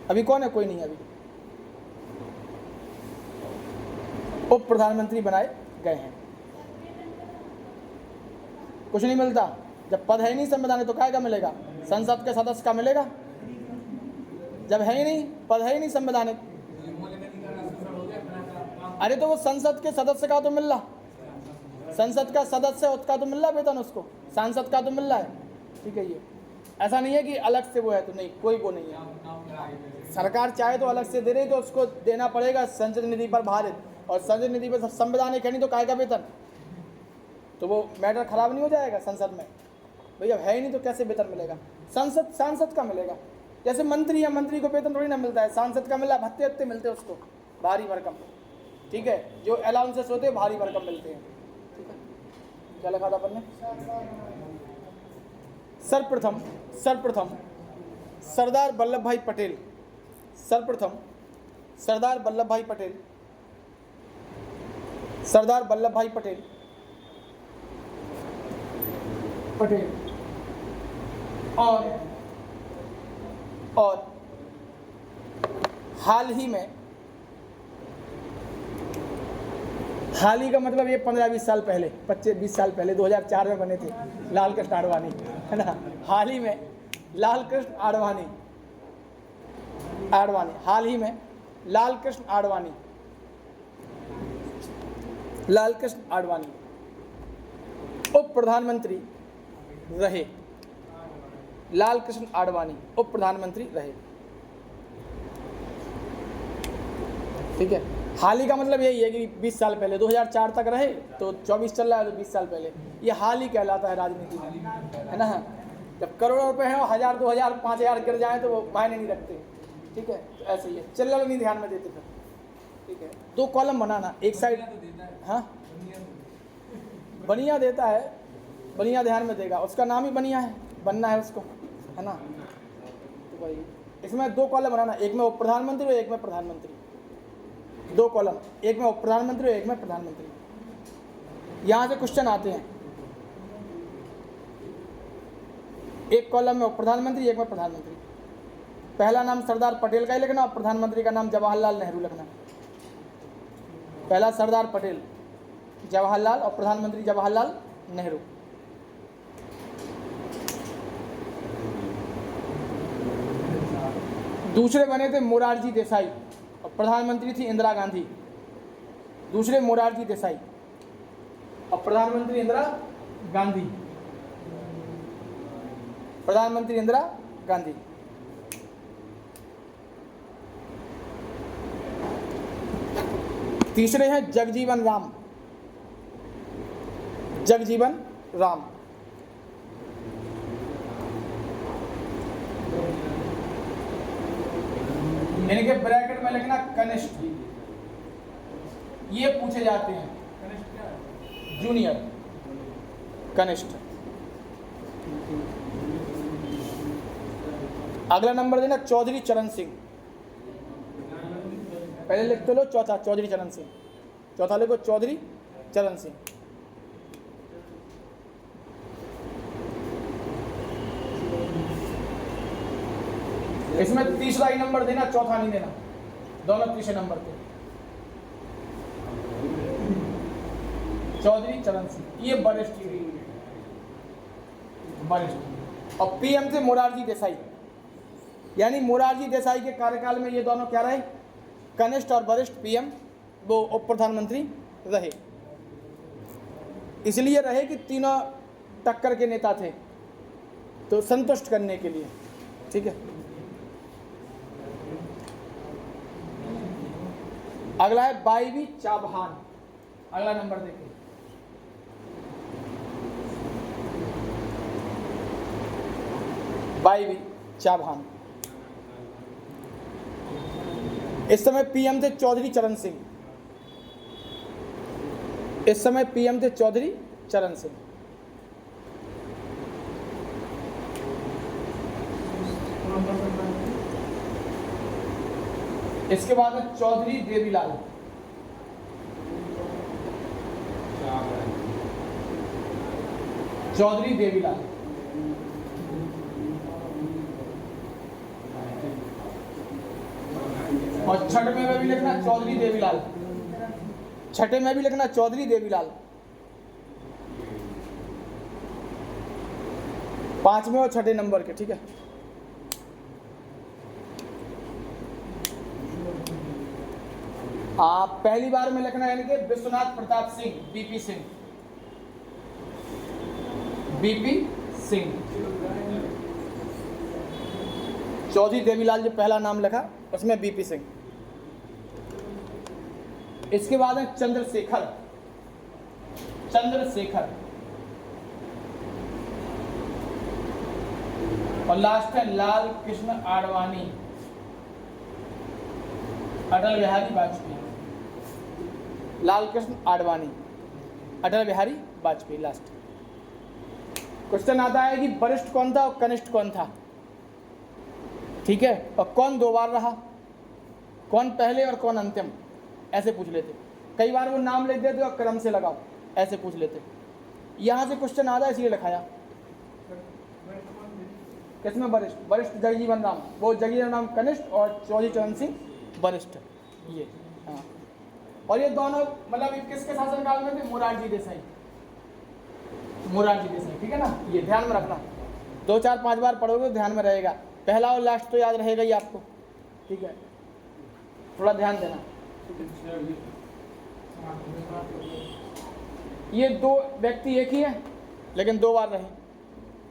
अभी कौन है? कोई नहीं है अभी। उप प्रधानमंत्री बनाए गए हैं। कुछ नहीं मिलता जब पद है ही नहीं संविधान में, तो काय का मिलेगा? संसद के सदस्य का मिलेगा। जब है ही नहीं, पद है ही नहीं संवैधानिक। अरे तो वो संसद के सदस्य का तो मिल रहा, संसद का सदस्य उसका तो मिल रहा वेतन, उसको सांसद का तो मिल रहा है। ठीक है, ये ऐसा नहीं है कि अलग से वो है, तो नहीं, कोई वो नहीं है। सरकार चाहे तो अलग से दे रही, तो उसको देना पड़ेगा संसद निधि पर भारित, और संसद निधि पर संवैधानिक है नहीं तो काय का वेतन? तो वो मैटर खराब नहीं हो जाएगा संसद में? भैया है ही नहीं तो कैसे वेतन मिलेगा? सांसद का मिलेगा। जैसे मंत्री है, मंत्री को वेतन थोड़ी ना मिलता है, सांसद का मिला, भत्ते हत्ते मिलते हैं उसको, भारी भरकम। ठीक है, जो अलाउंसेस होते हैं भारी भरकम मिलते हैं। ठीक है, क्या लिखा था अपन ने? सर्वप्रथम सरदार वल्लभ भाई पटेल, सर्वप्रथम सरदार वल्लभ भाई पटेल और हाल ही का मतलब ये 15-20 साल पहले, 25-20 साल पहले 2004 में बने थे लाल कृष्ण आडवाणी, है ना। हाल ही में लाल कृष्ण आडवाणी उप प्रधानमंत्री रहे। लाल कृष्ण आडवाणी उप प्रधानमंत्री रहे। ठीक है, हाल ही का मतलब यही है कि 20 साल पहले, 2004 तक रहे, तो 24 चल रहा है तो 20 साल पहले। ये हाल ही कहलाता है राजनीति में, है ना। जब करोड़ों रुपए हैं, 1000, 2000, 5000 गिर जाए तो वो मायने नहीं रखते। ठीक है, तो ऐसे ही है, चिल्लर नहीं ध्यान में देते फिर। ठीक है, 2 कॉलम बनाना, एक साइड, हाँ बनिया देता है, बनिया ध्यान में देगा, उसका नाम ही बनिया है, बनना है उसको, है ना। तो भाई इसमें 2 कॉलम बनाना, एक में उप प्रधानमंत्री और एक में प्रधानमंत्री। 2 कॉलम, एक में उप प्रधानमंत्री और एक में प्रधानमंत्री। यहाँ से क्वेश्चन आते हैं, एक कॉलम में उप प्रधानमंत्री, एक में प्रधानमंत्री। पहला नाम सरदार पटेल का ही लिखना और प्रधानमंत्री का नाम जवाहरलाल नेहरू लिखना। पहला सरदार पटेल जवाहरलाल और प्रधानमंत्री जवाहरलाल नेहरू। दूसरे बने थे मोरारजी देसाई और प्रधानमंत्री थी इंदिरा गांधी। दूसरे मोरारजी देसाई और प्रधानमंत्री इंदिरा गांधी। प्रधानमंत्री इंदिरा गांधी। तीसरे हैं जगजीवन राम। जगजीवन राम। इनके ब्रैकेट में लिखना कनिष्ठ। ये पूछे जाते हैं, जूनियर, कनिष्ठ। अगला नंबर देना चौधरी चरण सिंह। पहले लिख तो लो चौथा चौधरी चरण सिंह, चौथा लिखो चौधरी चरण सिंह। इसमें तीसरा ही नंबर देना, चौथा नहीं देना, दोनों तीसरे नंबर पे। चौधरी चरण सिंह ये वरिष्ठ, और पीएम थे मोरारजी देसाई, यानी मोरारजी देसाई के कार्यकाल में ये दोनों क्या रहे, कनिष्ठ और वरिष्ठ पीएम, वो उप प्रधानमंत्री रहे। इसलिए रहे कि तीनों टक्कर के नेता थे, तो संतुष्ट करने के लिए। ठीक है, अगला है बाईवी चाबहान, अगला नंबर देखिए। बाईवी चाबहान, इस समय पीएम थे चौधरी चरण सिंह, इस समय पीएम थे चौधरी चरण सिंह। इसके बाद है चौधरी देवीलाल, चौधरी देवीलाल। और छठे में भी लिखना चौधरी देवीलाल, छठे में भी लिखना चौधरी देवीलाल। पांचवें और छठे नंबर के। ठीक है, आप पहली बार में लिखना यानी कि विश्वनाथ प्रताप सिंह, बीपी सिंह, बीपी सिंह। चौधरी देवीलाल जो पहला नाम लिखा उसमें बीपी सिंह। इसके बाद है चंद्रशेखर, चंद्रशेखर। और लास्ट है लाल कृष्ण आडवाणी, अटल बिहारी वाजपेयी, लाल कृष्ण आडवाणी, अटल बिहारी वाजपेयी लास्ट। क्वेश्चन आता है कि वरिष्ठ कौन था और कनिष्ठ कौन था। ठीक है, और कौन दो बार रहा, कौन पहले और कौन अंतिम, ऐसे पूछ लेते। कई बार वो नाम लिख देते और क्रम से लगाओ, ऐसे पूछ लेते। यहाँ से क्वेश्चन आता है इसलिए लिखाया। किसमें वरिष्ठ, वरिष्ठ जगजीवन राम, वो जगजीवन राम कनिष्ठ और चौधरी चरण सिंह वरिष्ठ। ये हाँ, और ये दोनों मतलब किसके शासनकाल में थे, मोरारजी देसाई, मोरारजी देसाई। ठीक है ना, ये ध्यान में रखना, 2 4 5 बार पढ़ोगे तो ध्यान में रहेगा। पहला और लास्ट तो याद रहेगा ही आपको। ठीक है, थोड़ा ध्यान देना। ये दो व्यक्ति एक ही है लेकिन 2 बार रहे।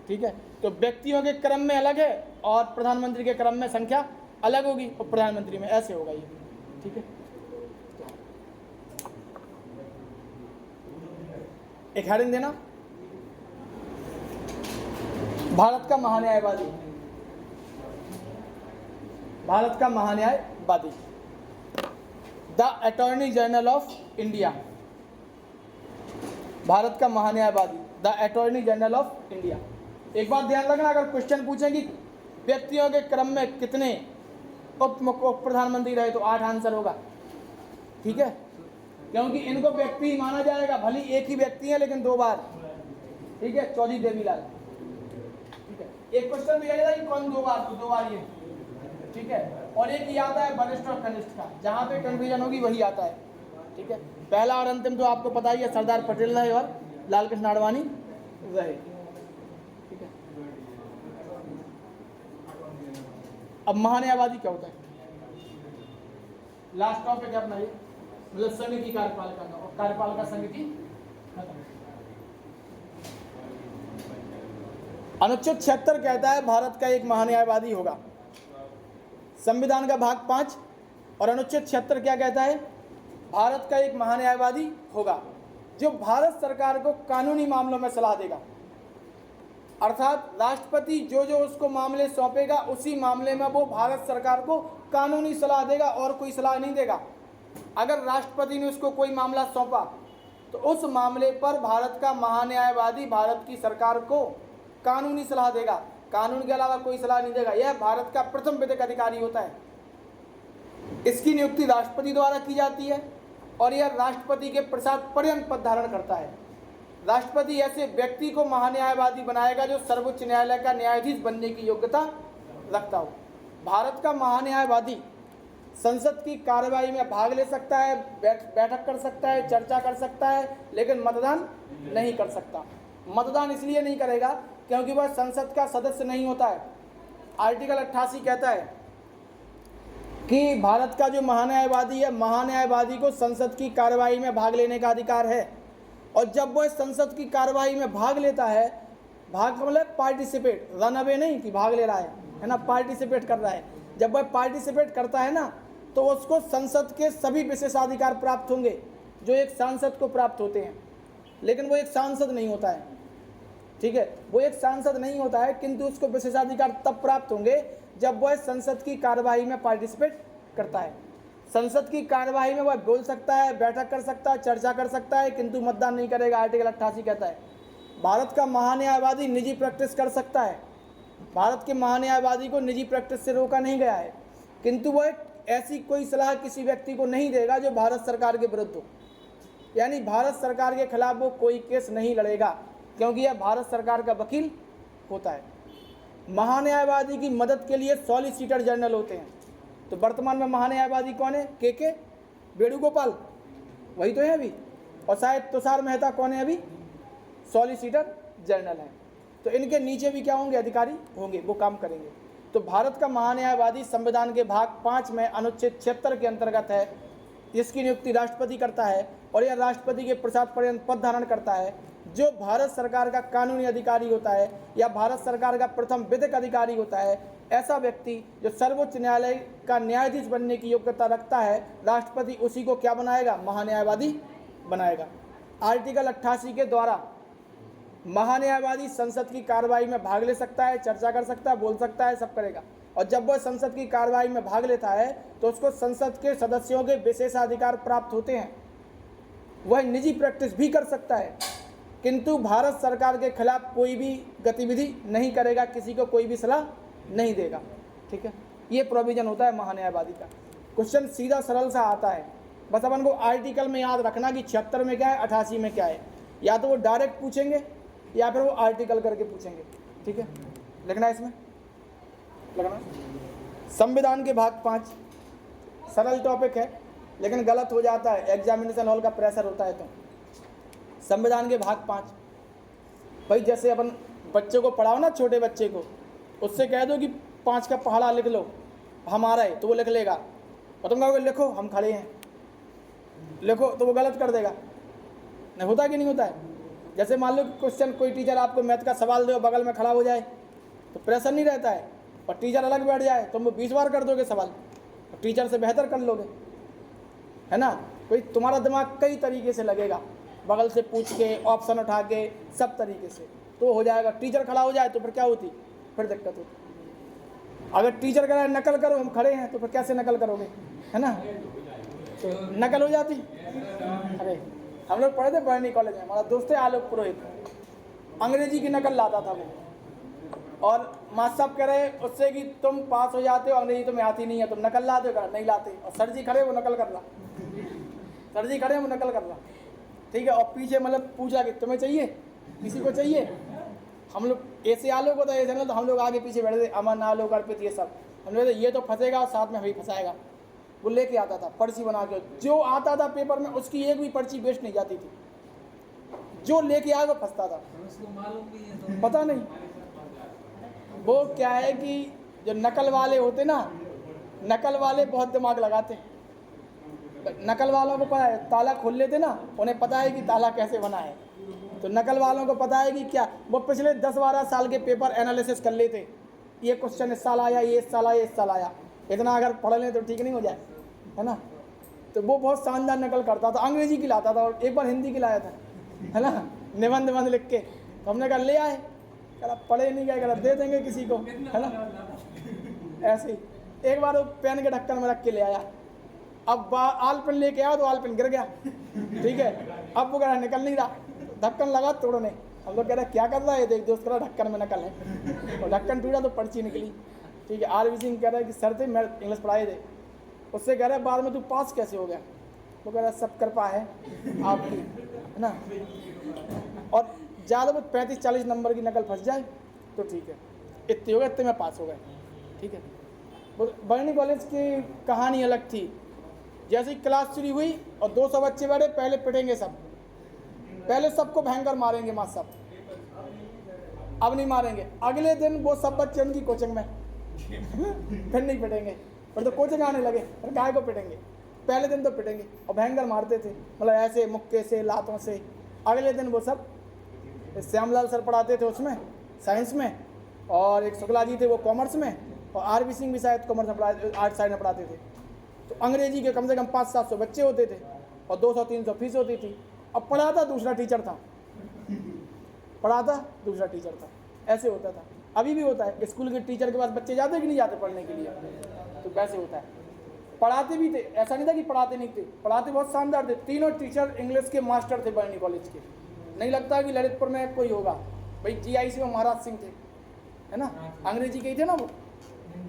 ठीक है, तो व्यक्तियों के क्रम में अलग है और प्रधानमंत्री के क्रम में संख्या अलग होगी, और प्रधानमंत्री में ऐसे होगा ये। ठीक है, एक हेडिंग देना, भारत का महान्यायवादी, भारत का महान्यायवादी, the attorney general of India, Bharat का महान्यायवादी, the attorney general of India. एक बात ध्यान रखना, अगर क्वेश्चन पूछें कि व्यक्तियों के क्रम में कितने उप प्रधानमंत्री रहे तो 8 आंसर होगा। ठीक है, क्योंकि इनको व्यक्ति माना जाएगा, भले एक ही व्यक्ति है लेकिन 2 बार। ठीक है, चौधरी देवीलाल। ठीक है, एक क्वेश्चन दिया जाएगा कि कौन 2 बार, तो 2 बार ये। ठीक है, और एक ही आता है वरिष्ठ और कनिष्ठ का, जहाँ पे कंफ्यूजन होगी वही आता है। ठीक है, पहला और अंतिम तो आपको पता ही है, सरदार पटेल रहे और लाल कृष्ण आडवाणी रहे। ठीक है, अब महान्यायवादी क्या होता है, लास्ट टॉपिक है अपना ये, मतलब संघ की कार्यपालिका का, और कार्यपालिका संघ की खत्म। अनुच्छेद 76 कहता है भारत का एक महान्यायवादी होगा, संविधान का भाग 5। और अनुच्छेद 76 क्या कहता है, भारत का एक महान्यायवादी होगा जो भारत सरकार को कानूनी मामलों में सलाह देगा। अर्थात राष्ट्रपति जो जो उसको मामले सौंपेगा उसी मामले में वो भारत सरकार को कानूनी सलाह देगा और कोई सलाह नहीं देगा। अगर राष्ट्रपति ने उसको कोई मामला सौंपा तो उस मामले पर भारत का महान्यायवादी भारत की सरकार को कानूनी सलाह देगा, कानून के अलावा कोई सलाह नहीं देगा। यह भारत का प्रथम विधिक अधिकारी होता है। इसकी नियुक्ति राष्ट्रपति द्वारा की जाती है और यह राष्ट्रपति के प्रसाद पर्यंत पद धारण करता है। राष्ट्रपति ऐसे व्यक्ति को महान्यायवादी बनाएगा जो सर्वोच्च न्यायालय का न्यायाधीश बनने की योग्यता रखता हो। भारत का महान्यायवादी संसद की कार्यवाही में भाग ले सकता है, बैठक कर सकता है, चर्चा कर सकता है, लेकिन मतदान नहीं कर सकता। मतदान इसलिए नहीं करेगा क्योंकि वह संसद का सदस्य नहीं होता है। आर्टिकल 88 कहता है कि भारत का जो महान्यायवादी है, महान्यायवादी को संसद की कार्यवाही में भाग लेने का अधिकार है। और जब वह संसद की कार्यवाही में भाग लेता है, भाग मतलब पार्टिसिपेट, रन अवे नहीं कि भाग ले रहा है ना, पार्टिसिपेट कर रहा है। जब वह पार्टिसिपेट करता है ना, तो उसको संसद के सभी विशेषाधिकार प्राप्त होंगे जो एक सांसद को प्राप्त होते हैं। लेकिन वो एक सांसद नहीं होता है, ठीक है, वो एक सांसद नहीं होता है, किंतु उसको विशेषाधिकार तब प्राप्त होंगे जब वह संसद की कार्यवाही में पार्टिसिपेट करता है। संसद की कार्यवाही में वह बोल सकता है, बैठक कर सकता है, चर्चा कर सकता है, किंतु मतदान नहीं करेगा। आर्टिकल 88 कहता है भारत का महान्यायवादी निजी प्रैक्टिस कर सकता है। भारत के महान्यायवादी को निजी प्रैक्टिस से रोका नहीं गया है, किंतु वह ऐसी कोई सलाह किसी व्यक्ति को नहीं देगा जो भारत सरकार के विरुद्ध हो। यानी भारत सरकार के खिलाफ वो कोई केस नहीं लड़ेगा, क्योंकि यह भारत सरकार का वकील होता है। महान्यायवादी की मदद के लिए सॉलिसिटर जनरल होते हैं। तो वर्तमान में महान्यायवादी कौन है? के वेणुगोपाल, वही तो है अभी। और शायद तुषार मेहता कौन है अभी? सॉलिसिटर जनरल हैं। तो इनके नीचे भी क्या होंगे? अधिकारी होंगे, वो काम करेंगे। तो भारत का महान्यायवादी संविधान के भाग 5 में अनुच्छेद 76 के अंतर्गत है। इसकी नियुक्ति राष्ट्रपति करता है और यह राष्ट्रपति के प्रसाद पर्यंत पद धारण करता है। जो भारत सरकार का कानूनी अधिकारी होता है या भारत सरकार का प्रथम विधिक अधिकारी होता है, ऐसा व्यक्ति जो सर्वोच्च न्यायालय का न्यायाधीश बनने की योग्यता रखता है, राष्ट्रपति उसी को क्या बनाएगा? महान्यायवादी बनाएगा। आर्टिकल 88 के द्वारा महान्यायवादी संसद की कार्यवाही में भाग ले सकता है, चर्चा कर सकता है, बोल सकता है, सब करेगा। और जब वह संसद की कार्यवाही में भाग लेता है तो उसको संसद के सदस्यों के विशेषाधिकार प्राप्त होते हैं। वह निजी प्रैक्टिस भी कर सकता है, किंतु भारत सरकार के खिलाफ कोई भी गतिविधि नहीं करेगा, किसी को कोई भी सलाह नहीं देगा। ठीक है, ये प्रोविजन होता है महान्यायवादी का। क्वेश्चन सीधा सरल सा आता है, बस अपन को आर्टिकल में याद रखना कि 76 में क्या है, 88 में क्या है। या तो वो डायरेक्ट पूछेंगे या फिर वो आर्टिकल करके पूछेंगे। ठीक है, लिखना इसमें लगना। संविधान के भाग 5 सरल टॉपिक है, लेकिन गलत हो जाता है, एग्जामिनेशन हॉल का प्रेशर होता है। तो संविधान के भाग 5, भाई जैसे अपन बच्चे को पढ़ाओ ना, छोटे बच्चे को, उससे कह दो कि 5 का पहाड़ा लिख लो, हमारा है, तो वो लिख लेगा। और तुम कहोगे लिखो, हम खड़े हैं, लिखो, तो वो गलत कर देगा। नहीं होता कि नहीं होता है? जैसे मान लो क्वेश्चन, कोई टीचर आपको मैथ का सवाल दे, बगल में खड़ा हो जाए तो प्रेशर नहीं रहता है, और टीचर अलग बैठ जाए तो वो 20 बार कर दोगे सवाल, और टीचर से बेहतर कर लोगे, है ना। कोई तुम्हारा दिमाग कई तरीके से लगेगा, बगल से पूछ के, ऑप्शन उठा के, सब तरीके से, तो हो जाएगा। टीचर खड़ा हो जाए तो फिर क्या होती? फिर दिक्कत होती। अगर टीचर कह रहा है नकल करो, हम खड़े हैं, तो फिर कैसे नकल करोगे, है ना, तो नकल हो जाती। अरे हम लोग पढ़े थे बरनी कॉलेज में, हमारा दोस्त है आलोक पुरोहित, अंग्रेजी की नकल लाता था वो, और मास्टर साहब कह रहे उससे कि तुम पास हो जाते हो, अंग्रेजी तुम्हें आती नहीं है, तुम नकल लाते हो? कहा नहीं लाते। और सर जी खड़े, वो नकल कर रहा, सर जी खड़े, वो नकल कर रहा। ठीक है, और पीछे मतलब पूछा कि तुम्हें चाहिए, किसी को चाहिए? हम लोग ऐसे आलोक होता है ऐसे ना, तो हम लोग आगे पीछे बैठे थे, अमन आलोक अर्पित ये सब, हम लोग ये तो फंसेगा और साथ में हमें फंसाएगा। वो लेके आता था पर्ची बना के, जो आता था पेपर में उसकी एक भी पर्ची वेस्ट नहीं जाती थी, जो लेके आया वो फंसता था। उसको मालूम भी है तो पता नहीं वो क्या है कि जो नकल वाले होते ना, नकल वाले बहुत दिमाग लगाते हैं। नकल वालों को पता है, ताला खोल लेते ना, उन्हें पता है कि ताला कैसे बना है। तो नकल वालों को पता है कि क्या, वो पिछले 10-12 साल के पेपर एनालिसिस कर लेते, ये क्वेश्चन इस साल आया, ये इस साल आया, इस साल आया, इतना अगर पढ़ लें तो ठीक नहीं हो जाए, है ना। तो वो बहुत शानदार नकल करता था, अंग्रेजी की लाता था, और एक बार हिंदी की लाया था, है ना, निबंध लिख के। तो हमने कहा ले आए, कहा पढ़े नहीं गए, कहा दे देंगे किसी को, है ना। ऐसे ही एक बार वो पेन के ढक्कन में रख के ले आया, अब आल पेन लेके आया तो आल पेन गिर गया। ठीक है, अब वो कह रहा निकल नहीं रहा, ढक्कन लगा तोड़ने। हम लोग कह रहे क्या कर रहा है, देख दोस्त, कह ढक्कन में नकल है, और ढक्कन टूटा तो पर्ची निकली। ठीक है, आर वी सिंह कह रहा है कि सर थे मैं इंग्लिश पढ़ाए थे, उससे कह रहा है बाद में तू पास कैसे हो गया? वो कह रहा है सब कृपा है आपकी, है ना। और ज़्यादा बहुत 35-40 नंबर की नकल फंस जाए तो ठीक है, इतने हो गए, इतने में पास हो गए, ठीक है। बर्नी कॉलेज की कहानी अलग थी। जैसे ही क्लास शुरू हुई और 200 बच्चे बैठे, पहले पिटेंगे सब, पहले सबको भयंकर मारेंगे माँ सब, अब नहीं मारेंगे। अगले दिन वो सब बच्चे उनकी कोचिंग में फिर नहीं पिटेंगे, फिर तो कोचिंग आने लगे, फिर गाय को पिटेंगे। पहले दिन तो पिटेंगे और भयंकर मारते थे, मतलब ऐसे मुक्के से, लातों से। अगले दिन वो सब, श्यामलाल सर पढ़ाते थे उसमें साइंस में, और एक शुक्ला जी थे वो कॉमर्स में, और आर.बी. सिंह भी शायद कॉमर्स में आर्ट साइड में पढ़ाते थे। तो अंग्रेजी के कम से कम 500-700 बच्चे होते थे और 200-300 फीस होती थी। अब पढ़ाता दूसरा टीचर था, पढ़ाता दूसरा टीचर था, ऐसे होता था। अभी भी होता है, स्कूल के टीचर के पास बच्चे जाते कि नहीं जाते पढ़ने के लिए, तो वैसे होता है। पढ़ाते भी थे, ऐसा नहीं था कि पढ़ाते नहीं थे, पढ़ाते बहुत शानदार थे। तीनों टीचर इंग्लिश के मास्टर थे बर्नी कॉलेज के। नहीं लगता कि ललितपुर में कोई होगा भाई। GIC में महाराज सिंह थे, है ना, अंग्रेजी के ही थे ना वो,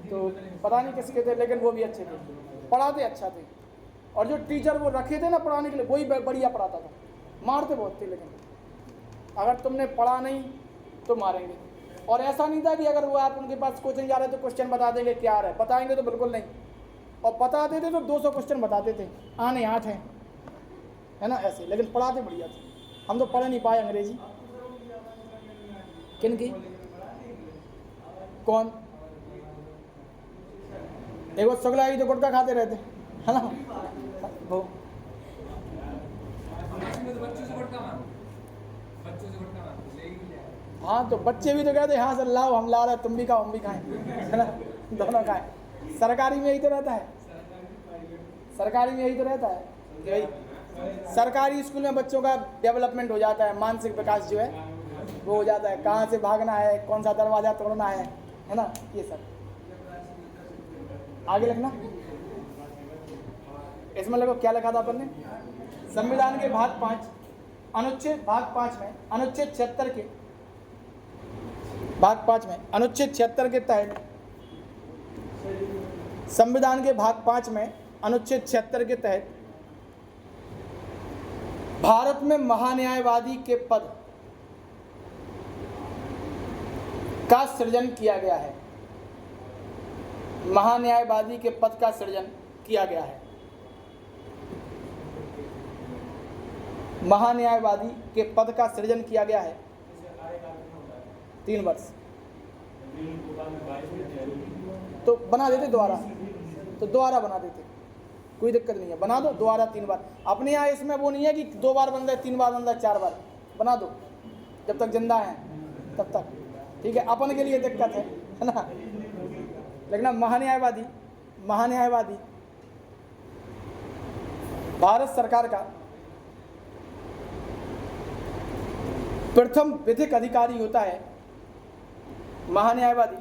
तो पता नहीं किसके थे, लेकिन वो भी अच्छे थे, पढ़ाते अच्छा थे। और जो टीचर वो रखे थे ना पढ़ाने के लिए, वही बढ़िया पढ़ाता था। मारते बहुत थे, लेकिन अगर तुमने पढ़ा नहीं तो मारेंगे। और ऐसा नहीं था कि अगर वो आप उनके पास कोचिंग जा रहे तो क्वेश्चन बता देंगे क्या आ रहा है, बताएंगे तो बिल्कुल नहीं। और बताते थे तो 200 क्वेश्चन बताते थे, आने 8 हैं, है ना, ऐसे। लेकिन पढ़ाते बढ़िया थे। हम तो पढ़ नहीं पाए अंग्रेजी। किन की? कौन? एक वो शुक्ला जी तो गुटखा खाते रहते, है ना, वो। हाँ, तो बच्चे भी तो कहते हाँ सर लाओ, हम ला रहे, तुम भी खाओ हम भी खाएं, है ना, दोनों खाएं। सरकारी में यही तो रहता है, सरकारी में यही तो रहता है कि भाई सरकारी स्कूल में बच्चों का डेवलपमेंट हो जाता है, मानसिक विकास जो है वो हो जाता है, कहाँ से भागना है, कौन सा दरवाज़ा तोड़ना है ना, ये सब। आगे लिखना, इसमें देखो क्या लिखा था अपन ने। संविधान के भाग 5 अनुच्छेद भाग 5 में अनुच्छेद 76 के भाग 5 में अनुच्छेद 76 के तहत, संविधान के भाग 5 में अनुच्छेद 76 के तहत भारत में महान्यायवादी के पद का सृजन किया गया है। महान्यायवादी के पद का सृजन किया गया है। महान्यायवादी के पद का सृजन किया गया है 3 वर्ष। तो बना देते दोबारा, तो दोबारा बना देते, कोई दिक्कत नहीं है, बना दो दोबारा 3 बार। अपने यहाँ इसमें वो नहीं है कि 2 बार बन रहा है, 3 बार बन रहा है, 4 बार बना दो, जब तक जिंदा है तब तक, ठीक है। अपन के लिए दिक्कत है ना। लेकिन महान्यायवादी, महान्यायवादी भारत सरकार का प्रथम विधिक अधिकारी होता है। महान्यायवादी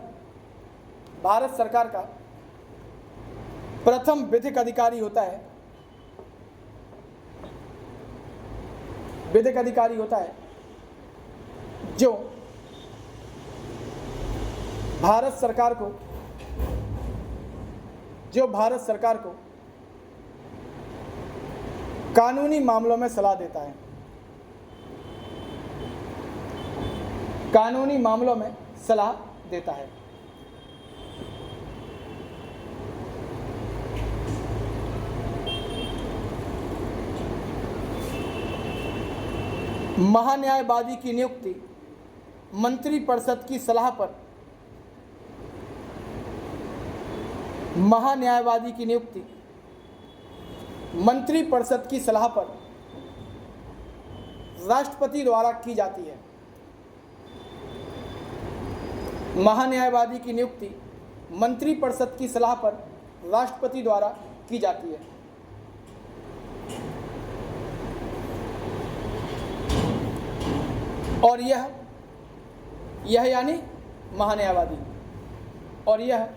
भारत सरकार का प्रथम विधिक अधिकारी होता है। विधिक अधिकारी होता है जो भारत सरकार को कानूनी मामलों में सलाह देता है। कानूनी मामलों में सलाह देता है। महान्यायवादी की नियुक्ति मंत्रिपरिषद की सलाह पर, महान्यायवादी की नियुक्ति मंत्रिपरिषद की सलाह पर राष्ट्रपति द्वारा की जाती है। महान्यायवादी की नियुक्ति मंत्रिपरिषद की सलाह पर राष्ट्रपति द्वारा की जाती है। और यह यानी महान्यायवादी, और यह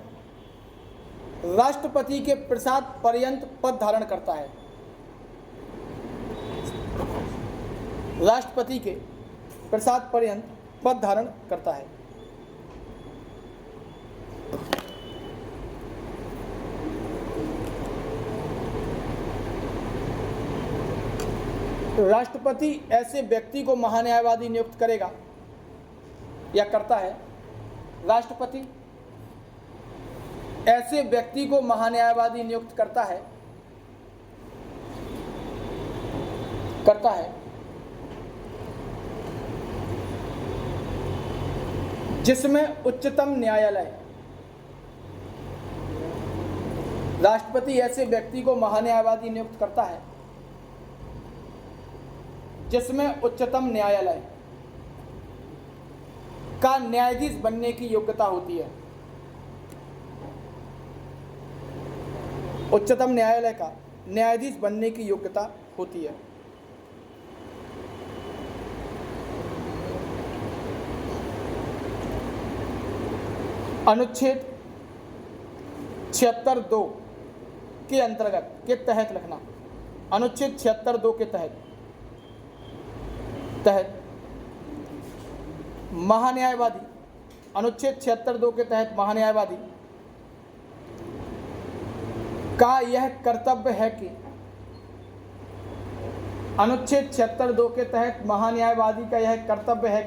राष्ट्रपति के प्रसाद पर्यंत पद धारण करता है। राष्ट्रपति के प्रसाद पर्यंत पद धारण करता है। राष्ट्रपति ऐसे व्यक्ति को महान्यायवादी नियुक्त करेगा या करता है। राष्ट्रपति ऐसे व्यक्ति को महान्यायवादी नियुक्त करता है जिसमें उच्चतम न्यायालय, राष्ट्रपति ऐसे व्यक्ति को महान्यायवादी नियुक्त करता है जिसमें उच्चतम न्यायालय का न्यायाधीश बनने की योग्यता होती है। उच्चतम न्यायालय का न्यायाधीश बनने की योग्यता होती है। अनुच्छेद 76(2) के अंतर्गत के तहत लिखना। अनुच्छेद 76(2) के तहत महान्यायवादी, अनुच्छेद 76(2) के तहत महान्यायवादी का यह कर्तव्य है कि, अनुच्छेद 76(2) के तहत महान्यायवादी का यह कर्तव्य है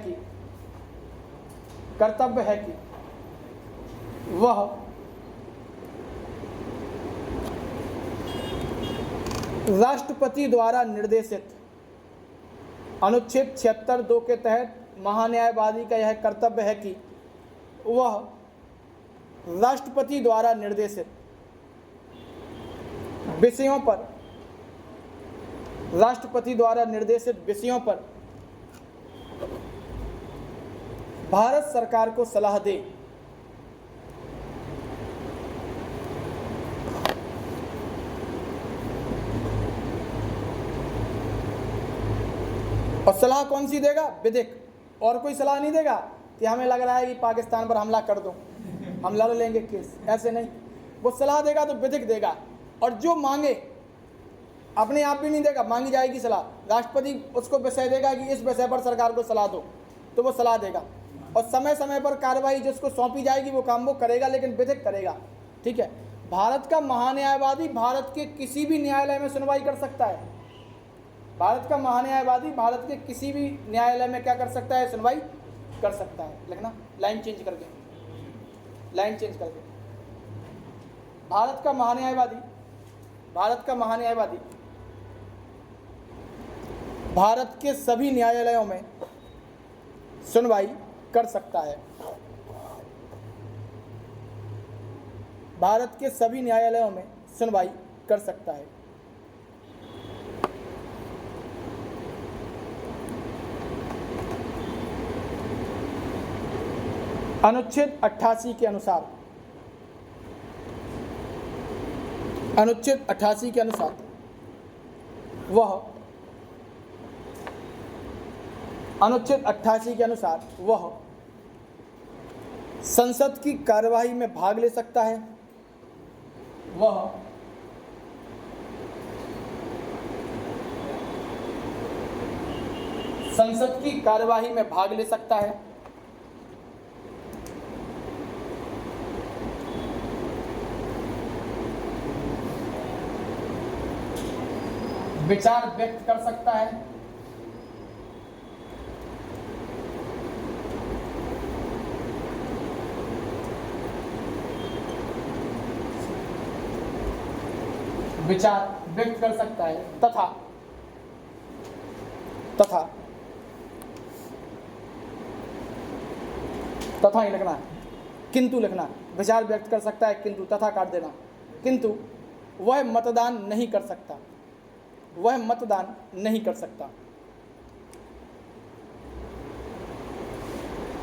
कि वह राष्ट्रपति द्वारा निर्देशित, अनुच्छेद 76(2) के तहत महान्यायवादी का यह कर्तव्य है कि वह राष्ट्रपति द्वारा निर्देशित विषयों पर, राष्ट्रपति द्वारा निर्देशित विषयों पर भारत सरकार को सलाह दे। और सलाह कौन सी देगा? विधिक। और कोई सलाह नहीं देगा कि हमें लग रहा है कि पाकिस्तान पर हमला कर दो, हम लड़ लेंगे केस, ऐसे नहीं। वो सलाह देगा तो विधिक देगा, और जो मांगे अपने आप भी नहीं देगा, मांगी जाएगी सलाह, राष्ट्रपति उसको विषय देगा कि इस विषय पर सरकार को सलाह दो, तो वो सलाह देगा, और समय समय पर कार्रवाई जिसको सौंपी जाएगी वो काम वो करेगा, लेकिन विधिक करेगा। ठीक है। भारत का महान्यायवादी भारत के किसी भी न्यायालय में सुनवाई कर सकता है। भारत का महान्यायवादी भारत के किसी भी न्यायालय में क्या कर सकता है? सुनवाई कर सकता है। लिखना, लाइन चेंज करके, भारत का महान्यायवादी भारत के सभी न्यायालयों में सुनवाई कर सकता है। भारत के सभी न्यायालयों में सुनवाई कर सकता है। अनुच्छेद 88 के अनुसार, अनुच्छेद 88 के अनुसार वह, अनुच्छेद 88 के अनुसार वह संसद की कार्यवाही में भाग ले सकता है। वह संसद की कार्यवाही में भाग ले सकता है। विचार व्यक्त कर सकता है। विचार व्यक्त कर सकता है तथा ही लिखना है, किंतु लिखना, विचार व्यक्त कर सकता है किंतु, तथा काट देना, किंतु वह मतदान नहीं कर सकता, वह मतदान नहीं कर सकता,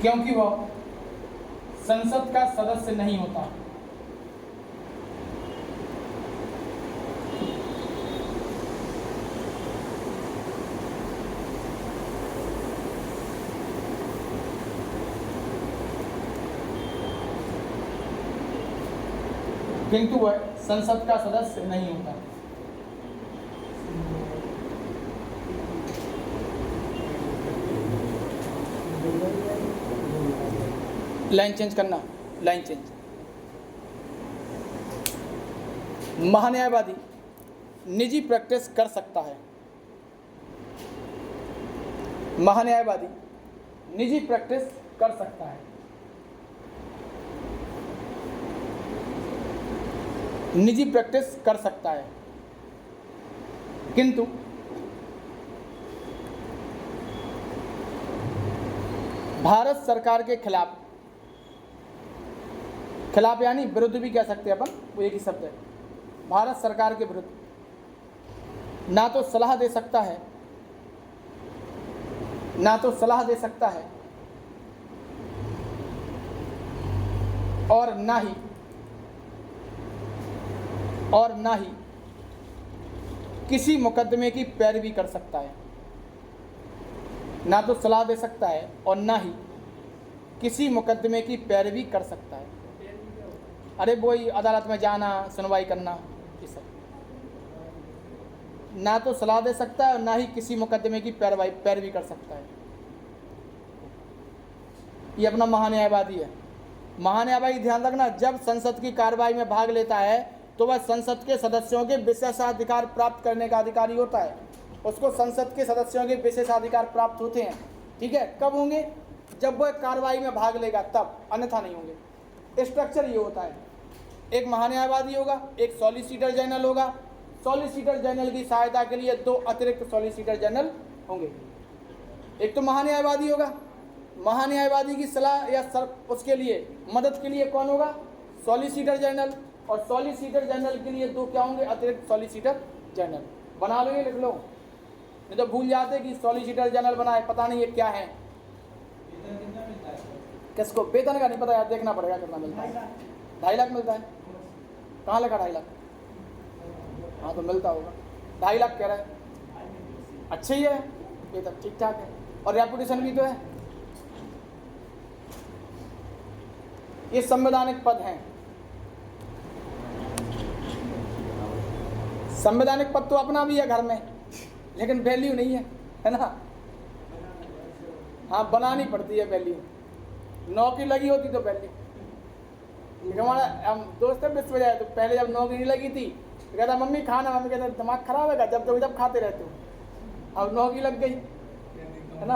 क्योंकि वह संसद का सदस्य नहीं होता। किंतु वह संसद का सदस्य नहीं होता। लाइन चेंज करना, लाइन चेंज। महान्यायवादी निजी प्रैक्टिस कर सकता है। महान्यायवादी निजी प्रैक्टिस कर सकता है। निजी प्रैक्टिस कर सकता है, किंतु भारत सरकार के खिलाफ यानी विरुद्ध भी कह सकते हैं अपन, वो एक ही शब्द है। भारत सरकार के विरुद्ध ना तो सलाह दे सकता है, और ना ही किसी मुकदमे की पैरवी कर सकता है। ना तो सलाह दे सकता है और ना ही किसी मुकदमे की पैरवी कर सकता है। अरे वही अदालत में जाना, सुनवाई करना, ये सब। ना तो सलाह दे सकता है और ना ही किसी मुकदमे की पैरवी कर सकता है। ये अपना महान्यायवादी है। महान्यायवादी ध्यान रखना, जब संसद की कार्रवाई में भाग लेता है तो वह संसद के सदस्यों के विशेषाधिकार प्राप्त करने का अधिकारी होता है। उसको संसद के सदस्यों के विशेषाधिकार प्राप्त होते हैं। ठीक है, कब होंगे? जब वह कार्रवाई में भाग लेगा तब, अन्यथा नहीं होंगे। स्ट्रक्चर ये होता है, एक महान्यायवादी होगा, एक सॉलिसिटर जनरल होगा। सॉलिसिटर जनरल की सहायता के लिए 2 अतिरिक्त सॉलिसिटर जनरल होंगे। एक तो महान्यायवादी होगा, महान्यायवादी की सलाह या उसके लिए मदद के लिए कौन होगा? Solicitor general. और सॉलिसिटर जनरल के लिए 2 क्या होंगे? अतिरिक्त सॉलिसिटर जनरल। बना लो, ये लिख लो, नहीं तो भूल जाते कि सॉलिसिटर जनरल बनाए, पता नहीं ये क्या है। किसको वेतन का नहीं पता यार, देखना पड़ेगा कितना मिलता है। 2.5 लाख मिलता है। कहाँ लगा 2.5 लाख? हाँ तो मिलता होगा। 2.5 लाख कह रहा है, अच्छा ही है, ये तब ठीक ठाक है। और रेपुटेशन भी तो है। ये संवैधानिक पद हैं। संवैधानिक पद तो अपना भी है घर में, लेकिन वैल्यू नहीं है ना। हाँ, बनानी पड़ती है वैल्यू। नौकरी लगी होती तो वैल्यू। हमारा हम दोस्त है विश्व जाए, तो पहले जब नौकरी नहीं लगी थी तो कहता मम्मी खाना, मम्मी कहता दिमाग खराब है, जब खाते रहते हो। अब नौकरी लग गई है ना,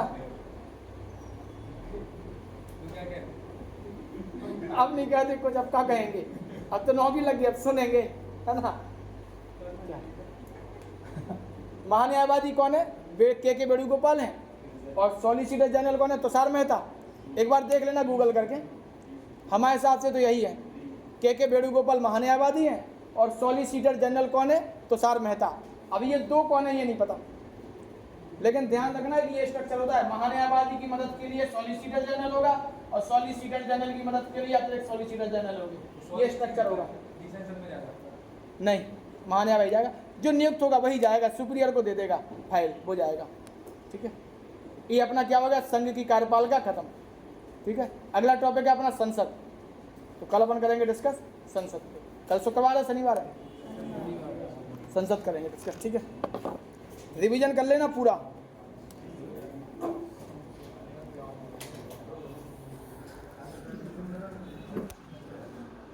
अब नहीं कहते कुछ, अब क्या कहेंगे? अब तो नौकरी लग गई, अब सुनेंगे, है ना। महान्यायवादी कौन है? के वेणुगोपाल हैं। और सॉलिसिटर जनरल कौन है? तुषार मेहता। एक बार देख लेना गूगल करके, हमारे हिसाब से तो यही है। के वेणुगोपाल महान्यायवादी हैं और सॉलिसिटर जनरल कौन है? तुषार मेहता। अभी ये 2 कौन है ये नहीं पता, लेकिन ध्यान रखना है कि ये स्ट्रक्चर होता है। महान्यायवादी की मदद के लिए सॉलिसिटर जनरल होगा और सॉलिसिटर जनरल की मदद के लिए अतिरिक्त सॉलिसिटर जनरल होगी। ये स्ट्रक्चर होगा। नहीं, महान्यायवादी जाएगा, जो नियुक्त होगा वही जाएगा, सुपीरियर को दे देगा फाइल, वो जाएगा। ठीक है, ये अपना क्या होगा? संघ की कार्यपालिका खत्म। ठीक है, अगला टॉपिक है अपना संसद। तो कल अपन करेंगे डिस्कस संसद पे। कल शुक्रवार है, शनिवार है, संसद करेंगे डिस्कस। ठीक है, रिवीजन कर लेना पूरा।